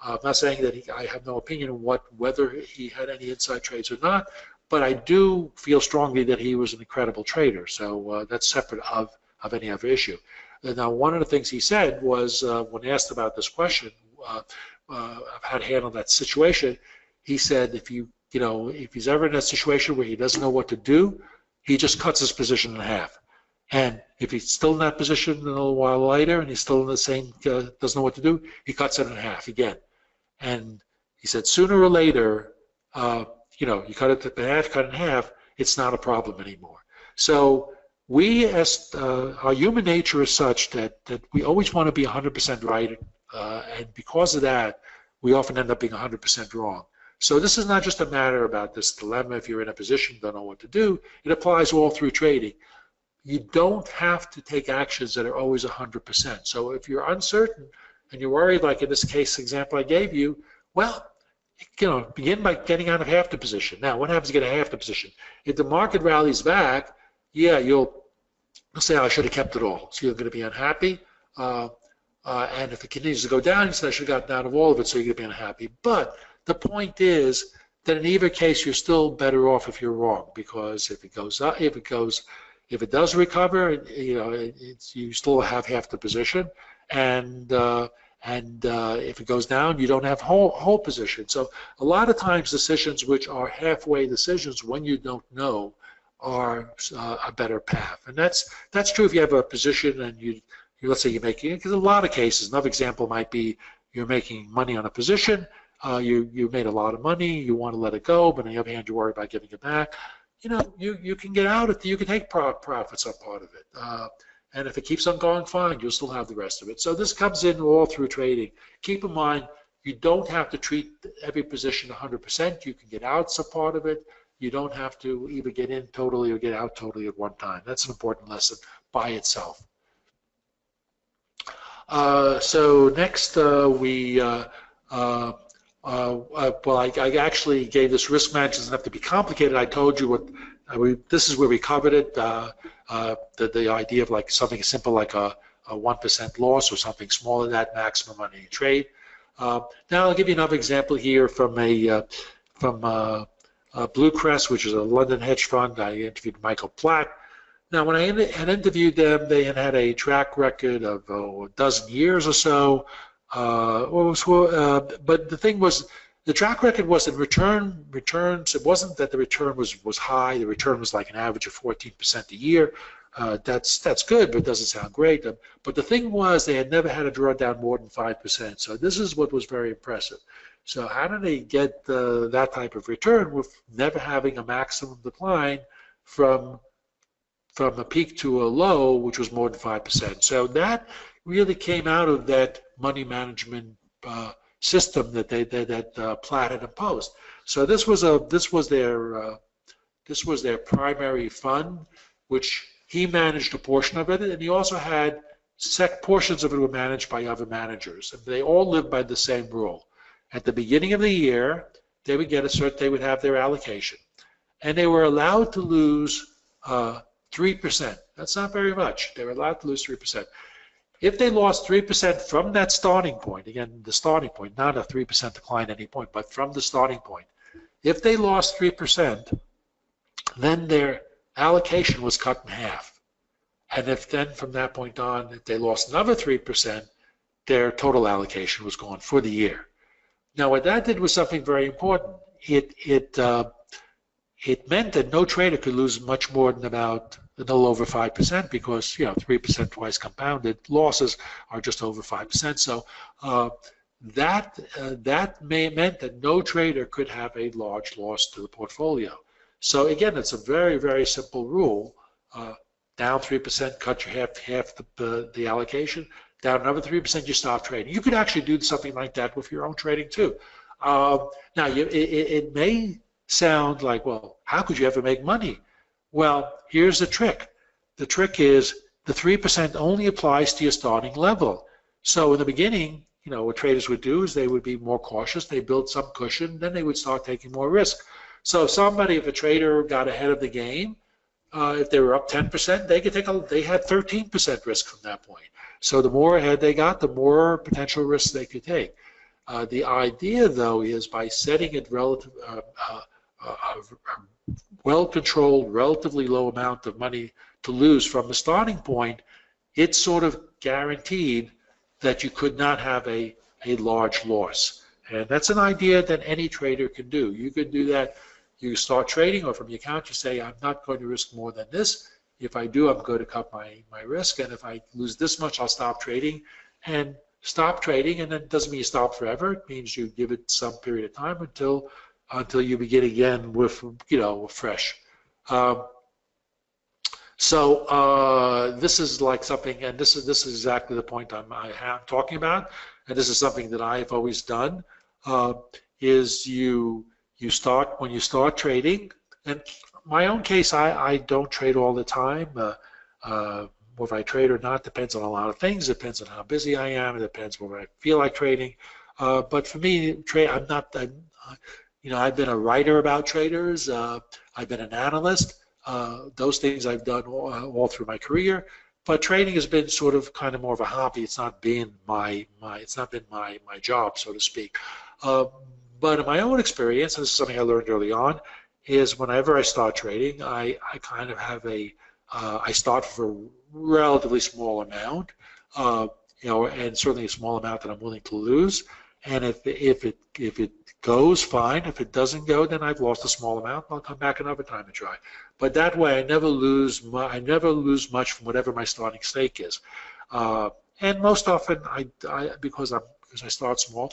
I'm not saying that I have no opinion on whether he had any inside trades or not, but I do feel strongly that he was an incredible trader. So that's separate of any other issue. Now, one of the things he said was when asked about this question of how to handle that situation, he said if he's ever in that situation where he doesn't know what to do, he just cuts his position in half. And if he's still in that position a little while later and he's still in the same, doesn't know what to do, he cuts it in half again. And he said sooner or later, you cut it in half, it's not a problem anymore. So we, as our human nature is such that we always want to be 100% right, and because of that, we often end up being 100% wrong. So this is not just a matter about this dilemma. If you're in a position, don't know what to do, it applies all through trading. You don't have to take actions that are always 100%. So if you're uncertain and you're worried, like in this case example I gave you, well, begin by getting out of half the position. Now, what happens to get a half the position? If the market rallies back, yeah, you'll say, I should have kept it all. So you're going to be unhappy. And if it continues to go down, you say, I should have gotten out of all of it, so you're going to be unhappy. But the point is that in either case, you're still better off if you're wrong, because if it goes up, if it does recover, you still have half the position, and if it goes down, you don't have whole position. So a lot of times decisions which are halfway decisions when you don't know are a better path, and that's true if you have a position and you let's say you're making, because a lot of cases, another example might be you're making money on a position, you made a lot of money, you want to let it go, but on the other hand, you worry about giving it back. You can get out of it, you can take profits on part of it. And if it keeps on going, fine, you'll still have the rest of it. So this comes in all through trading. Keep in mind, you don't have to treat every position 100%. You can get out some part of it. You don't have to either get in totally or get out totally at one time. That's an important lesson by itself. So next well, I actually gave this risk management doesn't have to be complicated. I told you what this is where we covered it. The idea of like something as simple like a 1% loss or something smaller than that, maximum on any trade. Now I'll give you another example here from Bluecrest, which is a London hedge fund. I interviewed Michael Platt. Now, when I had interviewed them, they had a track record of a dozen years or so. But the thing was, the track record was that returns. It wasn't that the return was high. The return was like an average of 14% a year. That's good, but it doesn't sound great. But the thing was, they had never had a drawdown more than 5%. So this is what was very impressive. So how did they get that type of return with never having a maximum decline from a peak to a low, which was more than 5%. So that really came out of that money management system that Platt had imposed. So this was their primary fund, which he managed a portion of it, and he also had portions of it were managed by other managers, and they all lived by the same rule. At the beginning of the year, they would they would have their allocation, and they were allowed to lose 3%. That's not very much. They were allowed to lose 3%. If they lost 3% from that starting point, again, the starting point, not a 3% decline at any point, but from the starting point, if they lost 3%, then their allocation was cut in half. And if then from that point on, if they lost another 3%, their total allocation was gone for the year. Now, what that did was something very important. It meant that no trader could lose much more than about a little over 5% because 3% twice compounded losses are just over 5%. So that meant that no trader could have a large loss to the portfolio. So again, it's a very, very simple rule. Down 3%, cut your half the allocation. Down another 3%, you stop trading. You could actually do something like that with your own trading too. Now, it may sound like, well, how could you ever make money? Well, here's the trick. The trick is the 3% only applies to your starting level. So in the beginning, what traders would do is they would be more cautious. They build some cushion, then they would start taking more risk. So if a trader got ahead of the game, if they were up 10%, they had 13% risk from that point. So the more ahead they got, the more potential risks they could take. The idea, though, is by setting it well-controlled, relatively low amount of money to lose from the starting point, it's sort of guaranteed that you could not have a large loss. And that's an idea that any trader can do. You could do that. You start trading, or from your account, you say, I'm not going to risk more than this. If I do, I'm going to cut my risk. And if I lose this much, I'll stop trading. And stop trading, and that doesn't mean you stop forever. It means you give it some period of time until you begin again with fresh. This is like something, and this is exactly the point I'm talking about, and this is something that I've always done. Is when you start trading, and my own case, I don't trade all the time. Whether I trade or not depends on a lot of things. It depends on how busy I am. It depends whether I feel like trading. But for me, I've been a writer about traders. I've been an analyst. Those things I've done all through my career. But trading has been sort of kind of more of a hobby. It's not been my job, so to speak. But in my own experience, and this is something I learned early on, is whenever I start trading, I kind of have I start for a relatively small amount, and certainly a small amount that I'm willing to lose. And if it goes, fine. If it doesn't go, then I've lost a small amount. I'll come back another time and try. But that way, I never lose much from whatever my starting stake is. And most often, because I start small,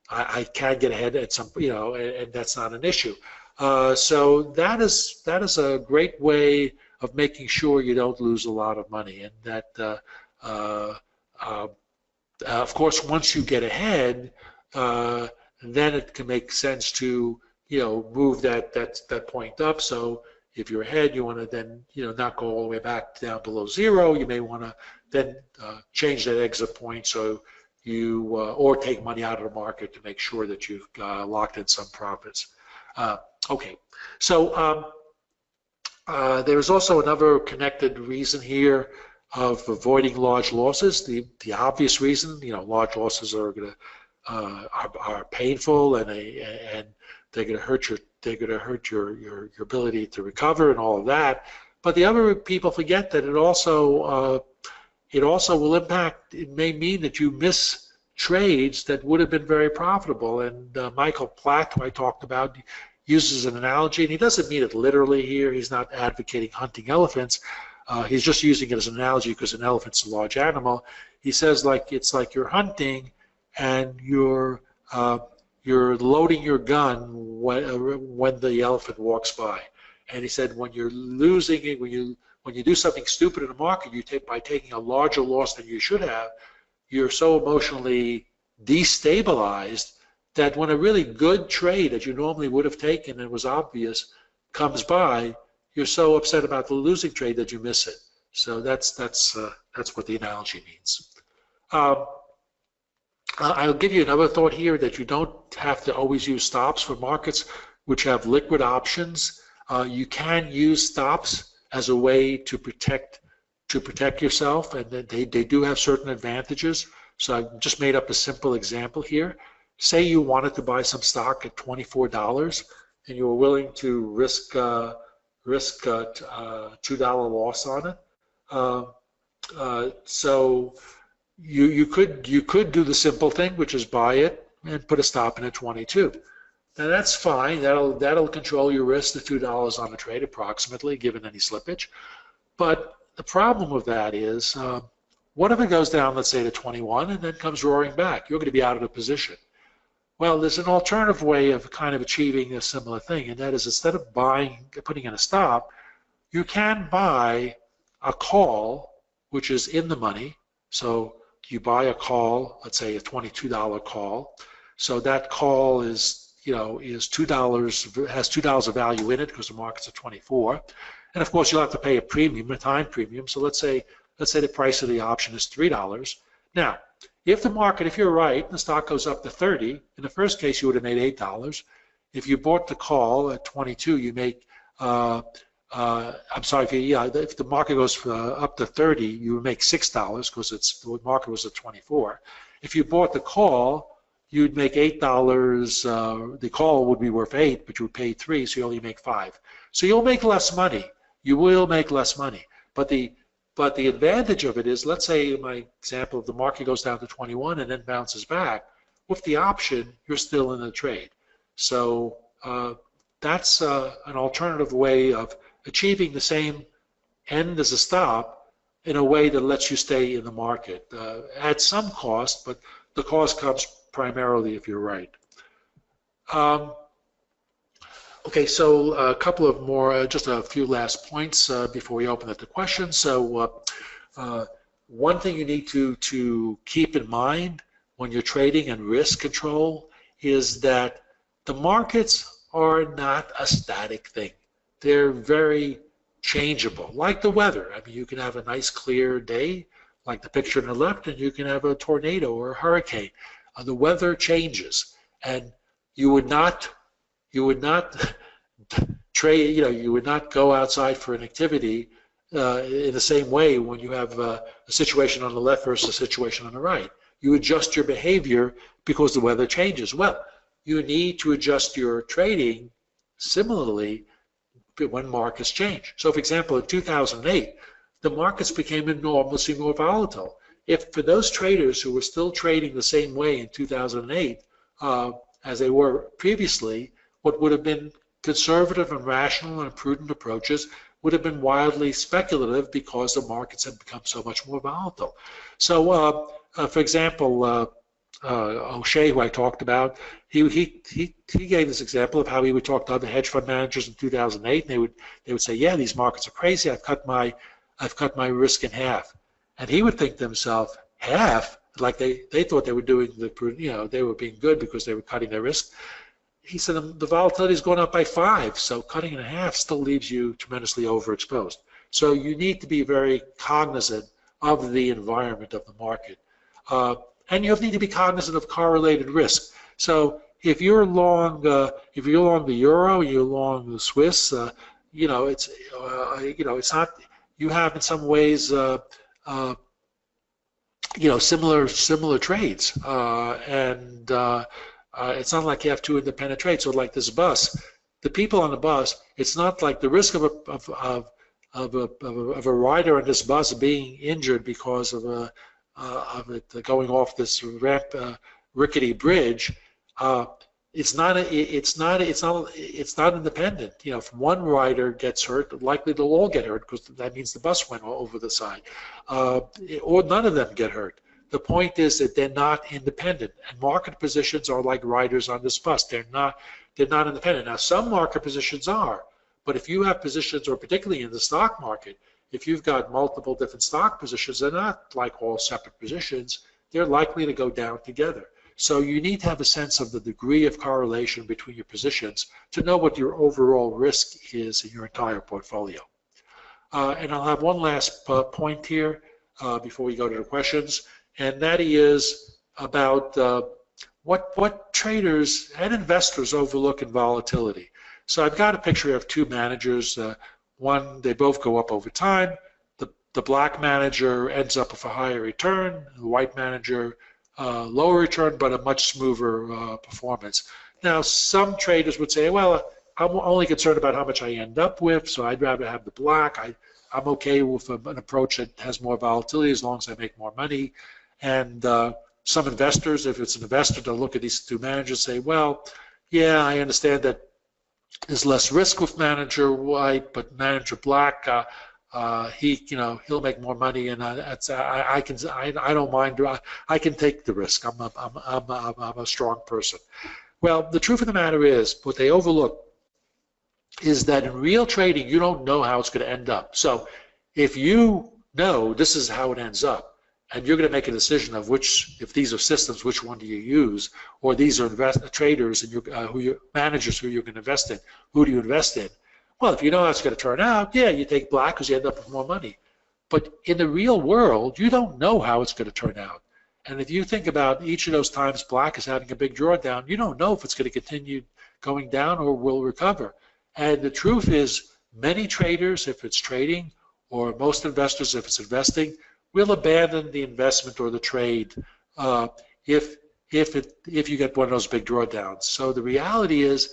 I can get ahead at some, and that's not an issue. So that is a great way of making sure you don't lose a lot of money, and that of course once you get ahead, then it can make sense to move that point up. So if you're ahead, you want to then not go all the way back down below zero. You may want to then change that exit point, so you or take money out of the market to make sure that you've locked in some profits. Okay, so there's also another connected reason here of avoiding large losses. The obvious reason, large losses are going to are painful, and they're going to hurt your ability to recover and all of that. But the other people forget that it also will impact. It may mean that you miss trades that would have been very profitable. And Michael Platt, who I talked about, uses an analogy, and he doesn't mean it literally here. He's not advocating hunting elephants. He's just using it as an analogy because an elephant's a large animal. He says it's like you're hunting and you're loading your gun when the elephant walks by. And he said when you're losing it, when you do something stupid in the market, by taking a larger loss than you should have, you're so emotionally destabilized that when a really good trade that you normally would have taken and was obvious comes by, you're so upset about the losing trade that you miss it. So that's what the analogy means. I'll give you another thought here, that you don't have to always use stops for markets which have liquid options. You can use stops as a way to protect yourself, and they do have certain advantages. So I've just made up a simple example here. Say you wanted to buy some stock at $24 and you were willing to risk a $2 loss on it. So you could do the simple thing, which is buy it and put a stop in at 22. Now that's fine. That'll control your risk to $2 on the trade approximately, given any slippage. But the problem with that is, what if it goes down, let's say, to 21 and then comes roaring back? You're going to be out of the position. Well, there's an alternative way of kind of achieving a similar thing, and that is instead of putting in a stop, you can buy a call, which is in the money. So you buy a call, let's say a $22 call. So that call is, is $2, has $2 of value in it because the market's at 24. And of course, you'll have to pay a premium, a time premium. So let's say the price of the option is $3. Now, if the market, if you're right, the stock goes up to 30, in the first case, you would have made $8. If you bought the call at 22, you make, I'm sorry, if the market goes up to 30, you would make $6 because the market was at 24. If you bought the call, you'd make $8. The call would be worth 8, but you would pay 3, so you only make 5. So you'll make less money. You will make less money. But the advantage of it is, let's say in my example, the market goes down to 21 and then bounces back. With the option, you're still in the trade. So that's an alternative way of achieving the same end as a stop in a way that lets you stay in the market. At some cost, but the cost comes primarily if you're right. Okay, so a couple of more, just a few last points before we open it to questions. So one thing you need to keep in mind when you're trading and risk control is that the markets are not a static thing. They're very changeable, like the weather. I mean, you can have a nice clear day, like the picture on the left, and you can have a tornado or a hurricane. The weather changes, and you would not trade, you would not go outside for an activity in the same way when you have a situation on the left versus a situation on the right. You adjust your behavior because the weather changes. Well, you need to adjust your trading similarly when markets change. So, for example, in 2008, the markets became enormously more volatile. If for those traders who were still trading the same way in 2008 as they were previously, what would have been conservative and rational and prudent approaches would have been wildly speculative because the markets had become so much more volatile. So, for example, O'Shea, who I talked about, he gave this example of how he would talk to other hedge fund managers in 2008, and they would say, "Yeah, these markets are crazy. I've cut my risk in half," and he would think to himself, "Half?" Like they thought they were doing they were being good because they were cutting their risk. He said the volatility is going up by 5, so cutting in half still leaves you tremendously overexposed. So you need to be very cognizant of the environment of the market. And you need to be cognizant of correlated risk. So if you're long the euro, you're long the Swiss, it's not. You have in some ways, similar trades, and it's not like you have two independent trades. So like this bus, the people on the bus, it's not like the risk of a rider on this bus being injured because of it going off this rickety bridge. It's not independent. If one rider gets hurt, likely they'll all get hurt because that means the bus went over the side, or none of them get hurt. The point is that they're not independent, and market positions are like riders on this bus. They're not independent. Now, some market positions are, but if you have positions, or particularly in the stock market, if you've got multiple different stock positions, they're not like all separate positions. They're likely to go down together. So you need to have a sense of the degree of correlation between your positions to know what your overall risk is in your entire portfolio. And I'll have one last point here before we go to the questions, and that is about what traders and investors overlook in volatility. So I've got a picture of two managers. One, they both go up over time. The black manager ends up with a higher return. The white manager, lower return, but a much smoother performance. Now, some traders would say, well, I'm only concerned about how much I end up with, so I'd rather have the black. I'm okay with an approach that has more volatility as long as I make more money. And some investors, if it's an investor, they'll look at these two managers and say, well, yeah, I understand that there's less risk with manager white, but manager black, he'll make more money, and I don't mind. I can take the risk. I'm a strong person. Well, the truth of the matter is, what they overlook is that in real trading, you don't know how it's going to end up. So if you know this is how it ends up, and you're going to make a decision of which, if these are systems, which one do you use, or these are traders and managers who you're going to invest in, who do you invest in? Well, if you know how it's going to turn out, yeah, you take black because you end up with more money. But in the real world, you don't know how it's going to turn out. And if you think about each of those times black is having a big drawdown, you don't know if it's going to continue going down or will recover. And the truth is, many traders, if it's trading, or most investors, if it's investing, will abandon the investment or the trade if you get one of those big drawdowns. So the reality is,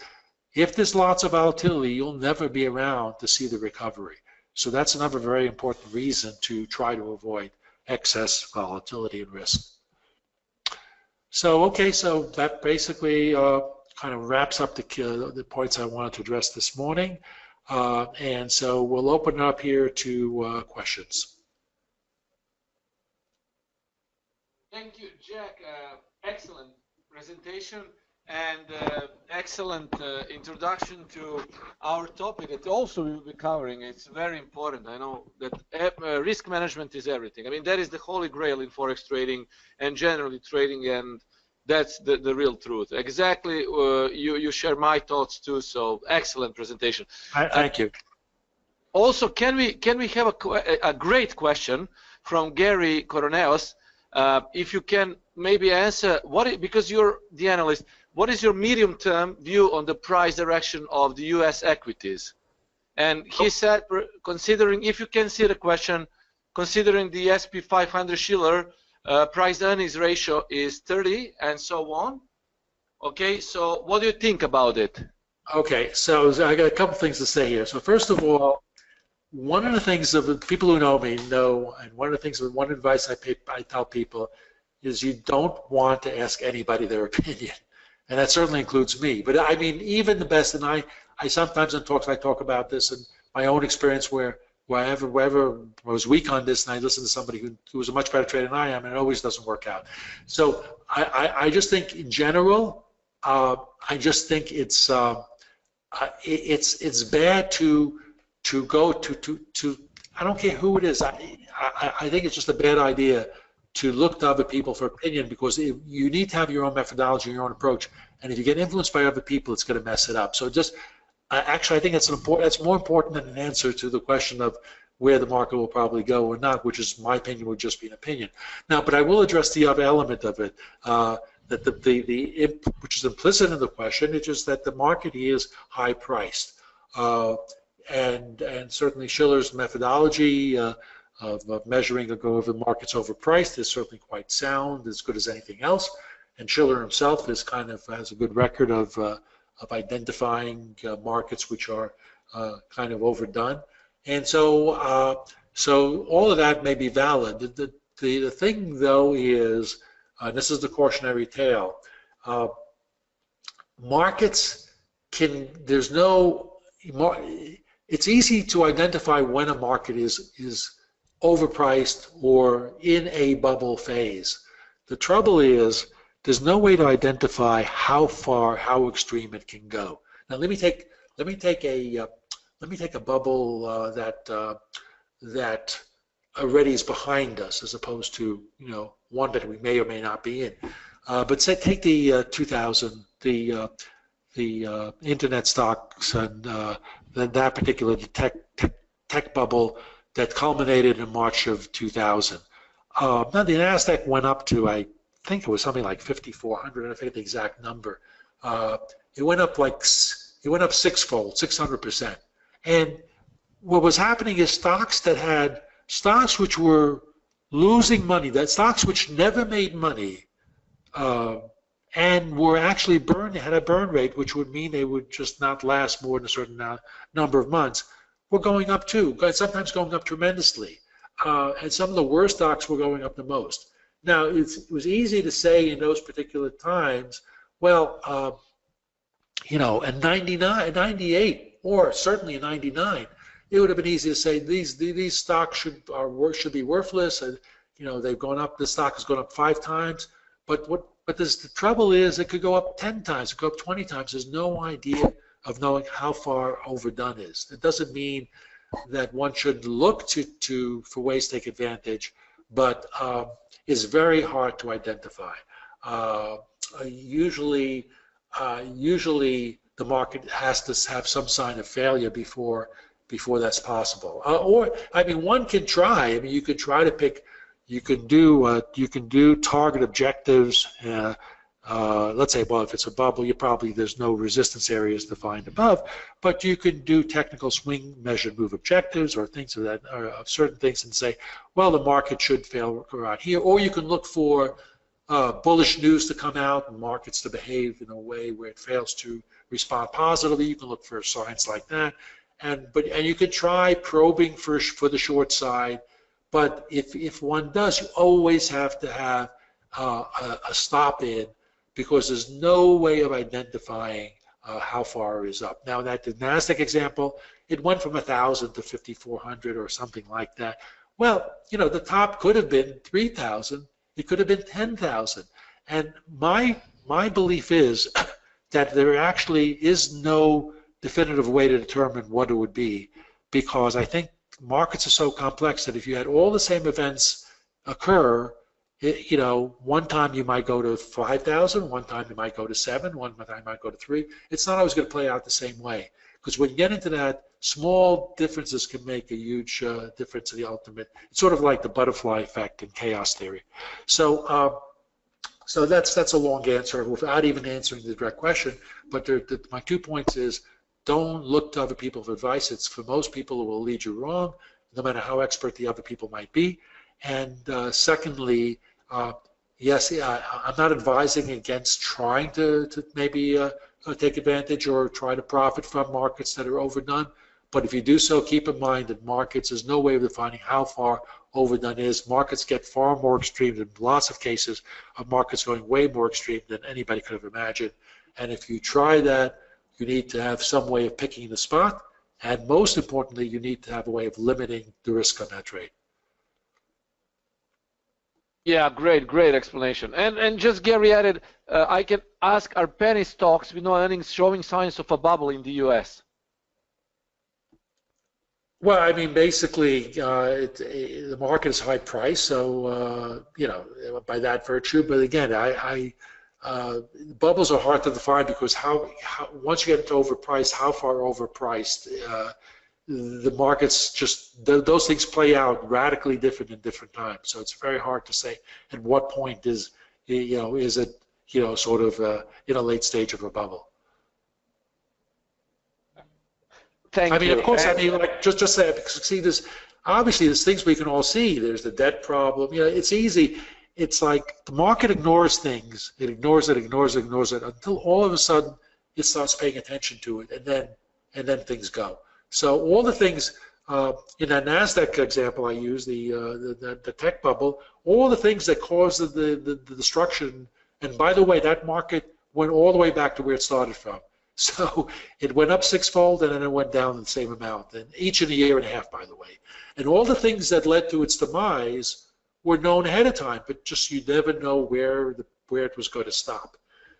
if there's lots of volatility, you'll never be around to see the recovery. So that's another very important reason to try to avoid excess volatility and risk. So okay, so that basically kind of wraps up the points I wanted to address this morning. And so we'll open it up here to questions. Thank you, Jack. Excellent presentation and excellent introduction to our topic that also we'll be covering. It's very important. I know that risk management is everything. I mean, that is the holy grail in forex trading and generally trading, and that's the real truth. Exactly. You share my thoughts too. So excellent presentation. Thank you. Also, can we have a great question from Gary Coroneos? If you can maybe answer, because you're the analyst, what is your medium-term view on the price direction of the U.S. equities? And he said, considering, if you can see the question, considering the SP 500 Shiller price-earnings ratio is 30 and so on. Okay, so what do you think about it? Okay, so I got a couple things to say here. So first of all, one of the things that people who know me know, and one of the things, one advice I tell people is you don't want to ask anybody their opinion, and that certainly includes me. But I mean, even the best, and I sometimes in talks I talk about this and my own experience wherever I was weak on this, and I listen to somebody who was a much better trader than I am, and it always doesn't work out. So I just think in general, I just think it's bad to go to I don't care who it is. I think it's just a bad idea to look to other people for opinion, because you need to have your own methodology, your own approach, and if you get influenced by other people, it's going to mess it up. So just actually, I think that's more important than an answer to the question of where the market will probably go or not, which is, my opinion, would just be an opinion. Now, but I will address the other element of it, that which is implicit in the question, it's just that the market is high priced. And certainly Shiller's methodology of measuring the market's overpriced is certainly quite sound, as good as anything else. And Shiller himself has a good record of identifying markets which are kind of overdone. And so so all of that may be valid. The thing though is, this is the cautionary tale. Markets it's easy to identify when a market is overpriced or in a bubble phase. The trouble is, there's no way to identify how extreme it can go. Now let me take a bubble that already is behind us, as opposed to one that we may or may not be in. But say take the 2000, the internet stocks and that particular tech bubble that culminated in March of 2000. Now the Nasdaq went up to, I think it was something like 5,400. I forget the exact number. It went up sixfold, 600%. And what was happening is stocks which were losing money, that stocks which never made money, and were actually had a burn rate, which would mean they would just not last more than a certain number of months, were going up too, sometimes going up tremendously. And some of the worst stocks were going up the most. Now, it was easy to say in those particular times, well, in 99, 98, or certainly in 99, it would have been easy to say these stocks should be worthless, and they've gone up. The stock has gone up 5 times, but the trouble is it could go up 10 times, it could go up 20 times. There's no idea of knowing how far overdone is. It doesn't mean that one should look for ways to take advantage, but it's very hard to identify. Usually the market has to have some sign of failure before that's possible. Or I mean, one can try. I mean, you could try to pick. You can do target objectives. Let's say, well, if it's a bubble, there's no resistance areas defined above, but you can do technical swing measured move objectives or things of that, or of certain things, and say, well, the market should fail around here. Or you can look for bullish news to come out and markets to behave in a way where it fails to respond positively. You can look for signs like that, and you can try probing for the short side. But if one does, you always have to have a stop in, because there's no way of identifying how far it is up. Now, that the NASDAQ example, it went from 1,000 to 5,400 or something like that. Well, the top could have been 3,000. It could have been 10,000. And my belief is that there actually is no definitive way to determine what it would be, because I think markets are so complex that if you had all the same events occur, one time you might go to 5,000, one time you might go to 7, one time you might go to 3. It's not always going to play out the same way, because when you get into that, small differences can make a huge difference in the ultimate. It's sort of like the butterfly effect in chaos theory. So that's a long answer without even answering the direct question. But my 2 points is, don't look to other people for advice. It's for most people it will lead you wrong, no matter how expert the other people might be. And secondly, yes, I'm not advising against trying to maybe take advantage or try to profit from markets that are overdone. But if you do so, keep in mind that markets, there's no way of defining how far overdone is. Markets get far more extreme. In lots of cases of markets going way more extreme than anybody could have imagined. And if you try that, you need to have some way of picking the spot. And most importantly, you need to have a way of limiting the risk on that trade. Yeah, great explanation. And just Gary added, I can ask, are penny stocks with no earnings showing signs of a bubble in the U.S.? Well, I mean, basically, the market is high price, so by that virtue. But again, bubbles are hard to define, because once you get into overpriced, how far overpriced? The markets those things play out radically different in different times. So it's very hard to say at what point is it sort of in a late stage of a bubble. Thank you. I mean, of course, I mean, like just say, see, there's things we can all see. There's the debt problem. It's easy. It's like the market ignores things. It ignores it until all of a sudden it starts paying attention to it, and then things go. So all the things in that NASDAQ example I used, the tech bubble, all the things that caused the destruction, and by the way, that market went all the way back to where it started from. So it went up 6-fold, and then it went down the same amount, and each in a year and a half, by the way. And all the things that led to its demise were known ahead of time, but just you never know where it was going to stop.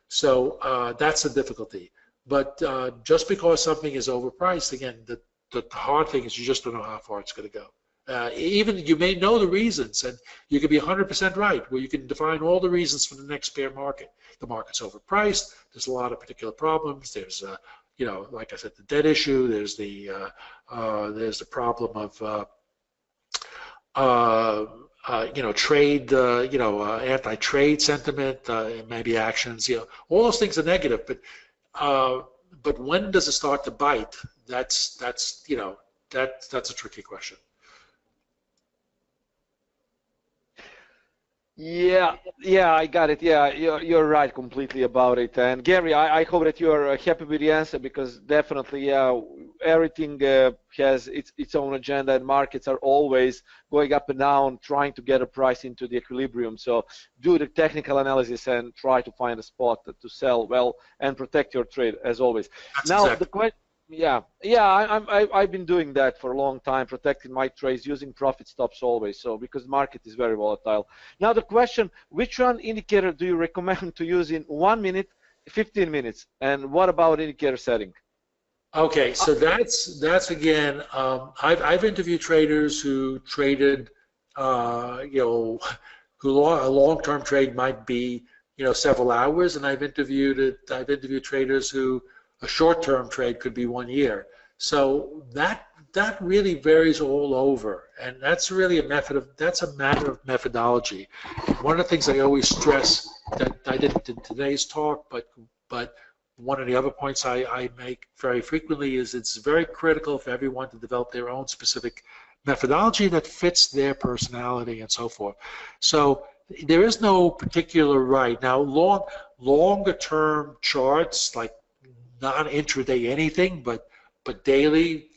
So that's the difficulty. But just because something is overpriced, again, the hard thing is you just don't know how far it's going to go. Even you may know the reasons, and you can be 100% right, where you can define all the reasons for the next bear market. The market's overpriced. There's a lot of particular problems. There's, like I said, the debt issue. There's the problem of trade, anti-trade sentiment, maybe actions. All those things are negative, but when does it start to bite? That's a tricky question. Yeah, I got it. Yeah, you're right completely about it. And Gary, I hope that you're happy with the answer because definitely, yeah, everything has its own agenda, and markets are always going up and down, trying to get a price into the equilibrium. So do the technical analysis and try to find a spot to sell well and protect your trade as always. That's Now the exactly. question. Yeah, I've been doing that for a long time, protecting my trades, using profit stops always. So because the market is very volatile. Now the question, which one indicator do you recommend to use in 1 minute, 15 minutes? And what about indicator setting? Okay, so that's again. I've interviewed traders who traded, you know, a long-term trade might be, you know, several hours, and I've interviewed traders who a short-term trade could be 1 year. So that really varies all over, and that's really that's a matter of methodology. One of the things I always stress that I didn't in today's talk, but one of the other points I make very frequently is it's very critical for everyone to develop their own specific methodology that fits their personality and so forth. So there is no particular right. Now, longer term charts, like not intraday anything, but daily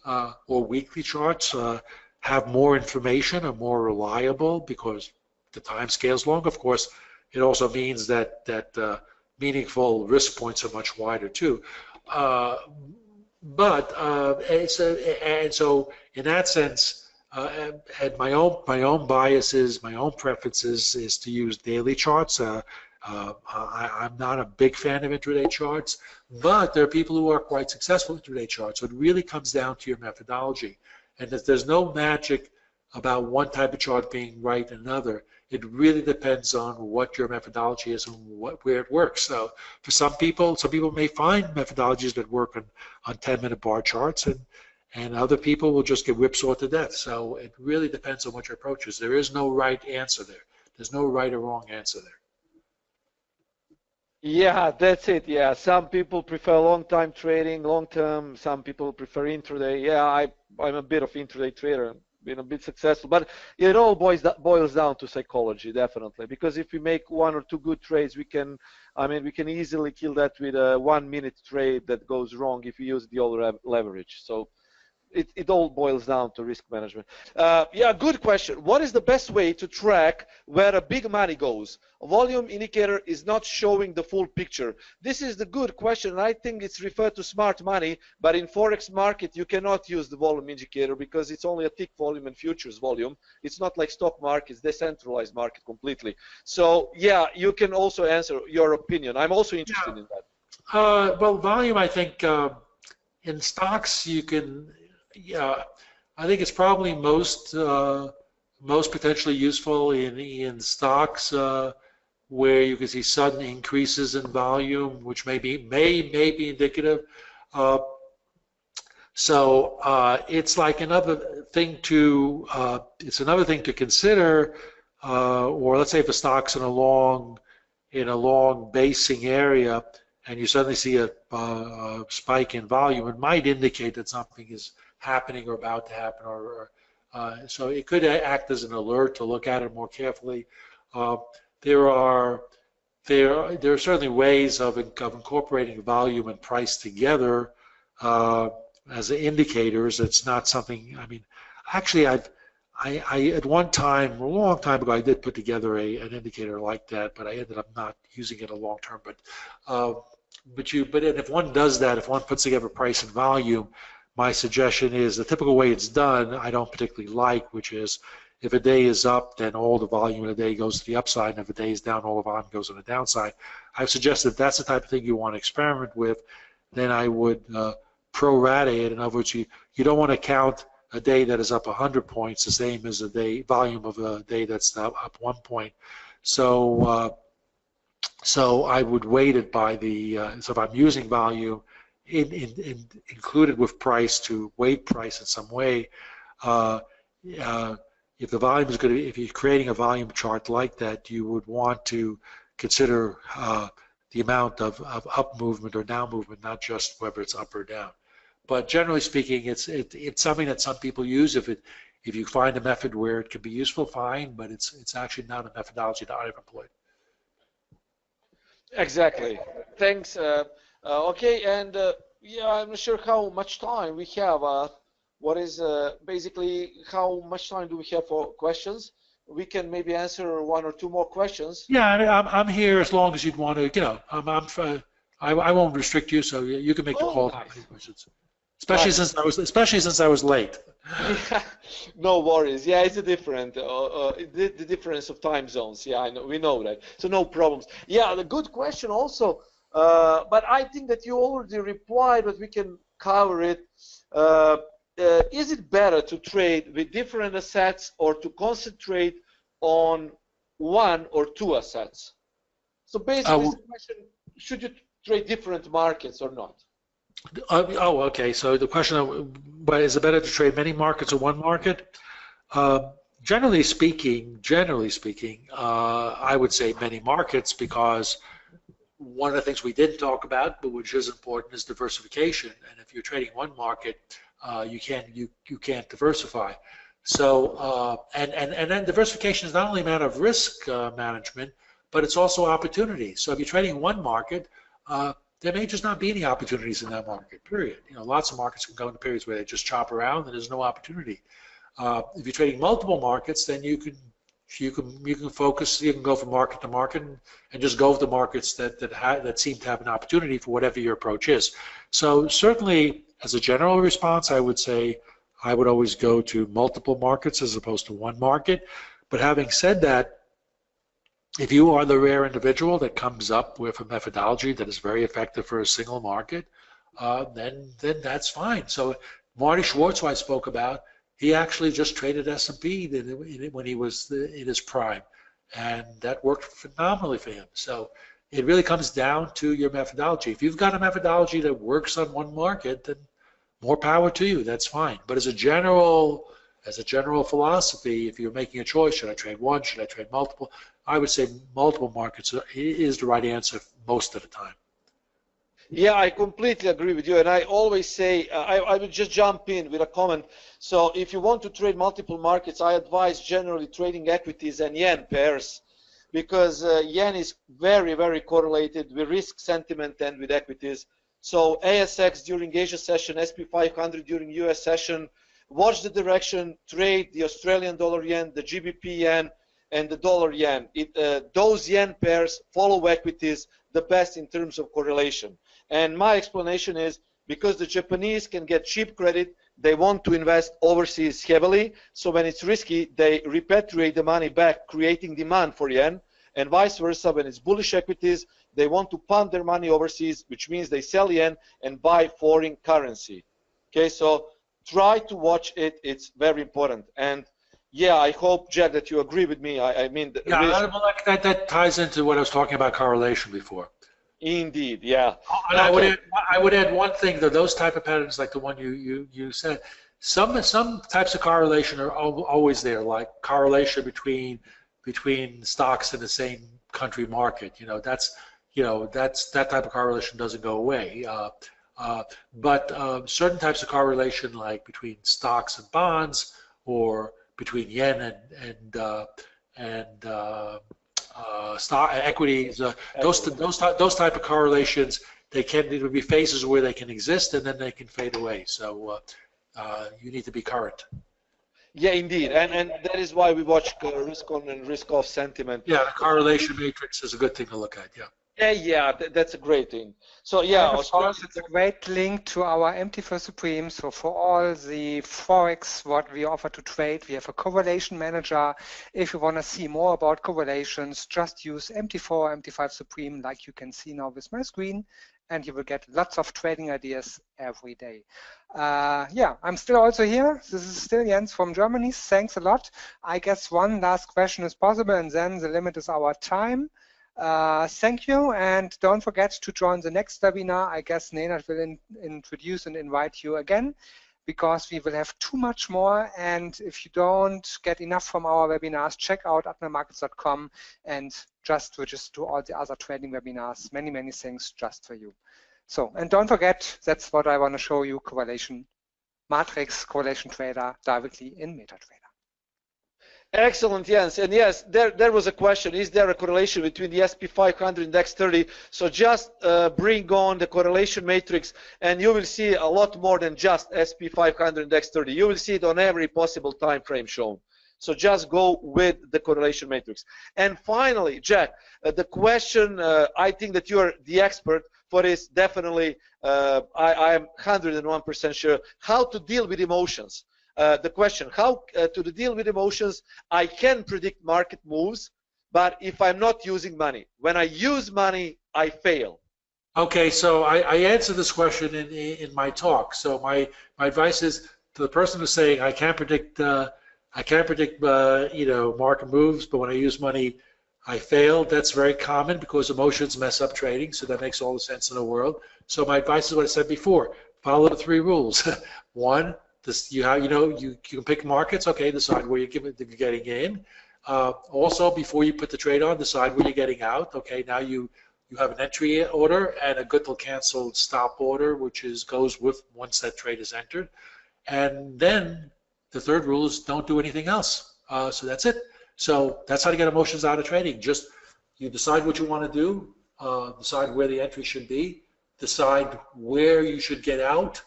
or weekly charts have more information, are more reliable because the time scale is long. Of course, it also means that meaningful risk points are much wider too. Uh, and so in that sense, and my own biases, my own preferences is to use daily charts. I'm not a big fan of intraday charts, but there are people who are quite successful in intraday charts. So it really comes down to your methodology, and that there's no magic about one type of chart being right and another. It really depends on what your methodology is and where it works. So for some people may find methodologies that work on 10-minute bar charts, and other people will just get whipsawed to death. So it really depends on what your approach is. There is no right answer there. There's no right or wrong answer there. Yeah, that's it. Yeah, some people prefer long-time trading, long-term. Some people prefer intraday. Yeah, I'm a bit of intraday trader, been a bit successful, but it all boils down to psychology, definitely. Because if we make one or two good trades, we can easily kill that with a 1 minute trade that goes wrong if we use the old leverage. So it all boils down to risk management. Yeah, good question. What is the best way to track where a big money goes? A volume indicator is not showing the full picture. This is the good question, and I think it's referred to smart money, but in Forex market, you cannot use the volume indicator because it's only a tick volume and futures volume. It's not like stock market, it's decentralized market completely. So yeah, you can also answer your opinion. I'm also interested in that. Well, volume, I think in stocks you can. Yeah, I think it's probably most potentially useful in stocks where you can see sudden increases in volume, which may be indicative. Uh, it's like it's another thing to consider. Or let's say if a stock's in a long basing area, and you suddenly see a spike in volume, it might indicate that something is happening or about to happen, so it could act as an alert to look at it more carefully. Uh, there are certainly ways of incorporating volume and price together as indicators. It's not something. I mean, actually, I at one time, a long time ago, I did put together an indicator like that, but I ended up not using it a long term. But if one does that, if one puts together price and volume, my suggestion is the typical way it's done, I don't particularly like, which is if a day is up, then all the volume of the day goes to the upside, and if a day is down, all the volume goes on the downside. I've suggested if that's the type of thing you want to experiment with, then I would prorate it. In other words, you don't want to count a day that is up 100 points the same as volume of a day that's up 1 point. So I would weight it by so if I'm using volume, included with price to weight price in some way. If the volume is if you're creating a volume chart like that, you would want to consider the amount of up movement or down movement, not just whether it's up or down. But generally speaking, it's something that some people use if If you find a method where it can be useful, fine, but it's actually not a methodology that I've employed. Exactly. Thanks. Okay, and yeah, I'm not sure how much time we have. What is basically how much time do we have for questions? We can maybe answer one or two more questions. Yeah, I'm here as long as you'd want to. I won't restrict you, so you can make the call to any questions. Especially since I was late. Yeah, no worries. Yeah, it's a the difference of time zones. Yeah, I know, we know that. So no problems. Yeah, the good question also. But I think that you already replied, but we can cover it. Is it better to trade with different assets or to concentrate on one or two assets? So basically, it's a question: should you trade different markets or not? Okay. So the question, but is it better to trade many markets or one market? Generally speaking, I would say many markets, because one of the things we didn't talk about, but which is important, is diversification. And if you're trading one market, you can't diversify. So and then diversification is not only a matter of risk management, but it's also opportunity. So if you're trading one market, there may just not be any opportunities in that market, period. Lots of markets can go into periods where they just chop around and there's no opportunity. If you're trading multiple markets, then you can focus. You can go from market to market and just go with the markets that seem to have an opportunity for whatever your approach is. So certainly, as a general response, I would say I would always go to multiple markets as opposed to one market. But having said that, if you are the rare individual that comes up with a methodology that is very effective for a single market, then that's fine. So Marty Schwartz, who I spoke about, he actually just traded S&P when he was in his prime, and that worked phenomenally for him. So it really comes down to your methodology. If you've got a methodology that works on one market, then more power to you. That's fine. But as a general philosophy, if you're making a choice, should I trade one? Should I trade multiple? I would say multiple markets is the right answer most of the time. Yeah, I completely agree with you, and I always say I would just jump in with a comment. So if you want to trade multiple markets, I advise generally trading equities and yen pairs, because yen is very, very correlated with risk sentiment and with equities. So ASX during Asia session, SP 500 during US session, watch the direction, trade the Australian dollar yen, the GBP yen, and the dollar yen. Those yen pairs follow equities the best in terms of correlation. And my explanation is because the Japanese can get cheap credit, they want to invest overseas heavily. So when it's risky, they repatriate the money back, creating demand for yen. And vice versa, when it's bullish equities, they want to pump their money overseas, which means they sell yen and buy foreign currency. Okay, so try to watch it. It's very important. And yeah, I hope, Jack, that you agree with me. I mean, that ties into what I was talking about correlation before. Indeed, yeah. And I would add one thing, though. Those type of patterns, like the one you said, some types of correlation are always there, like correlation between stocks in the same country market. That's that type of correlation doesn't go away. But certain types of correlation, like between stocks and bonds, or between yen and stock equities, those type of correlations, there will be phases where they can exist and then they can fade away. So you need to be current. Yeah, indeed, and that is why we watch risk on and risk off sentiment. Yeah, the correlation matrix is a good thing to look at. Yeah. Yeah, that's a great thing. So yeah, of course, it's a great link to our MT4 Supreme. So for all the Forex, what we offer to trade, we have a correlation manager. If you want to see more about correlations, just use MT4, MT5 Supreme, like you can see now with my screen, and you will get lots of trading ideas every day. Yeah, I'm still also here. This is still Jens from Germany. Thanks a lot. I guess one last question is possible, and then the limit is our time. Thank you, and don't forget to join the next webinar. I guess Nenad will introduce and invite you again, because we will have too much more. And if you don't get enough from our webinars, check out atlanmarkets.com and just register to all the other trading webinars. Many, many things just for you. So, and don't forget, that's what I want to show you, correlation matrix correlation trader directly in MetaTrader. Excellent, Jens. And yes, there was a question, is there a correlation between the SP 500 and X30? So just bring on the correlation matrix and you will see a lot more than just SP 500 and X30. You will see it on every possible time frame shown. So just go with the correlation matrix. And finally, Jack, the question, I think that you're the expert for is definitely, I am 101% sure, how to deal with emotions. The question, how to deal with emotions, I can predict market moves, but if I'm not using money, when I use money, I fail. Okay, so I answered this question in my talk. So my advice is to the person who's saying I can't predict you know, market moves, but when I use money, I fail. That's very common because emotions mess up trading. So that makes all the sense in the world. So my advice is what I said before: follow the 3 rules. One, you can pick markets. Okay, decide where you're getting in. Also, before you put the trade on, decide where you're getting out. Okay, now you have an entry order and a good till canceled stop order, which goes with once that trade is entered. And then the 3rd rule is don't do anything else. So that's it. So that's how to get emotions out of trading. Just you decide what you want to do, decide where the entry should be, decide where you should get out.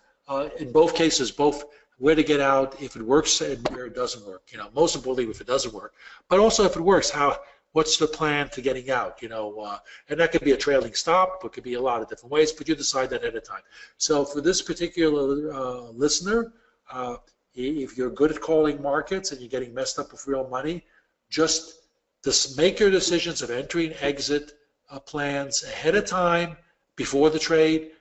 In both cases, both where to get out, if it works, and where it doesn't work. You know, most importantly, if it doesn't work, but also if it works, what's the plan to getting out? You know, and that could be a trailing stop, it could be a lot of different ways, but you decide that at a time. So for this particular listener, if you're good at calling markets and you're getting messed up with real money, just make your decisions of entry and exit plans ahead of time before the trade.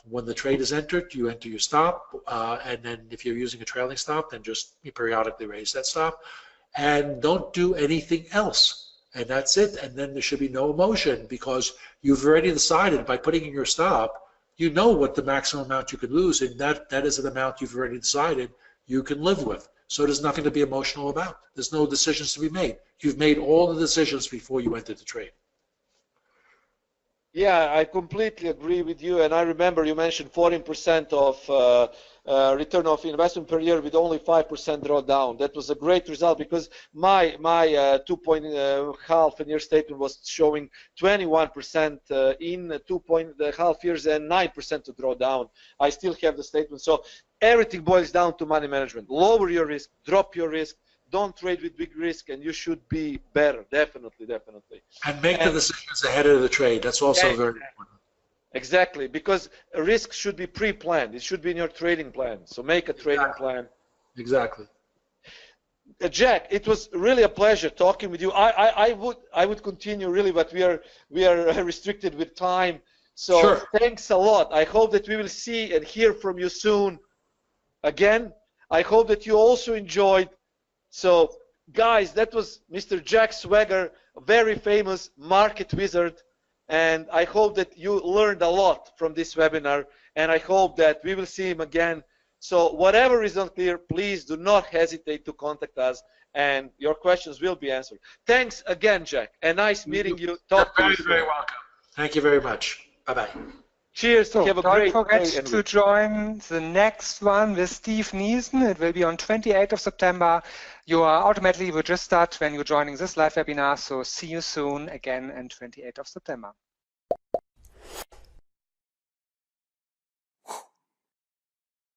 When the trade is entered, you enter your stop, and then if you're using a trailing stop, then just periodically raise that stop, and don't do anything else. And that's it. And then there should be no emotion because you've already decided by putting in your stop, you know what the maximum amount you could lose, and that is an amount you've already decided you can live with. So there's nothing to be emotional about. There's no decisions to be made. You've made all the decisions before you entered the trade. Yeah, I completely agree with you. And I remember you mentioned 14% of return of investment per year with only 5% drawdown. That was a great result because my 2.5 year statement was showing 21% in 2.5 years and 9% to drawdown. I still have the statement. So everything boils down to money management. Lower your risk, drop your risk. Don't trade with big risk, and you should be better. Definitely. And make the decisions ahead of the trade. That's also very important. Exactly, because a risk should be pre-planned. It should be in your trading plan. So make a trading plan. Exactly. Jack, it was really a pleasure talking with you. I would continue really, but we are restricted with time. So sure. Thanks a lot. I hope that we will see and hear from you soon. Again, I hope that you also enjoyed. So, guys, that was Mr. Jack Schwager, a very famous market wizard, and I hope that you learned a lot from this webinar, and I hope that we will see him again. So, whatever is unclear, please do not hesitate to contact us, and your questions will be answered. Thanks again, Jack, and nice meeting you. Talk to you soon. Very welcome. Thank you very much. Bye-bye. Cheers. So have a don't great forget day to join the next one with Steve Neeson. It will be on 28th of September. You are automatically registered when you're joining this live webinar. So see you soon again on 28th of September.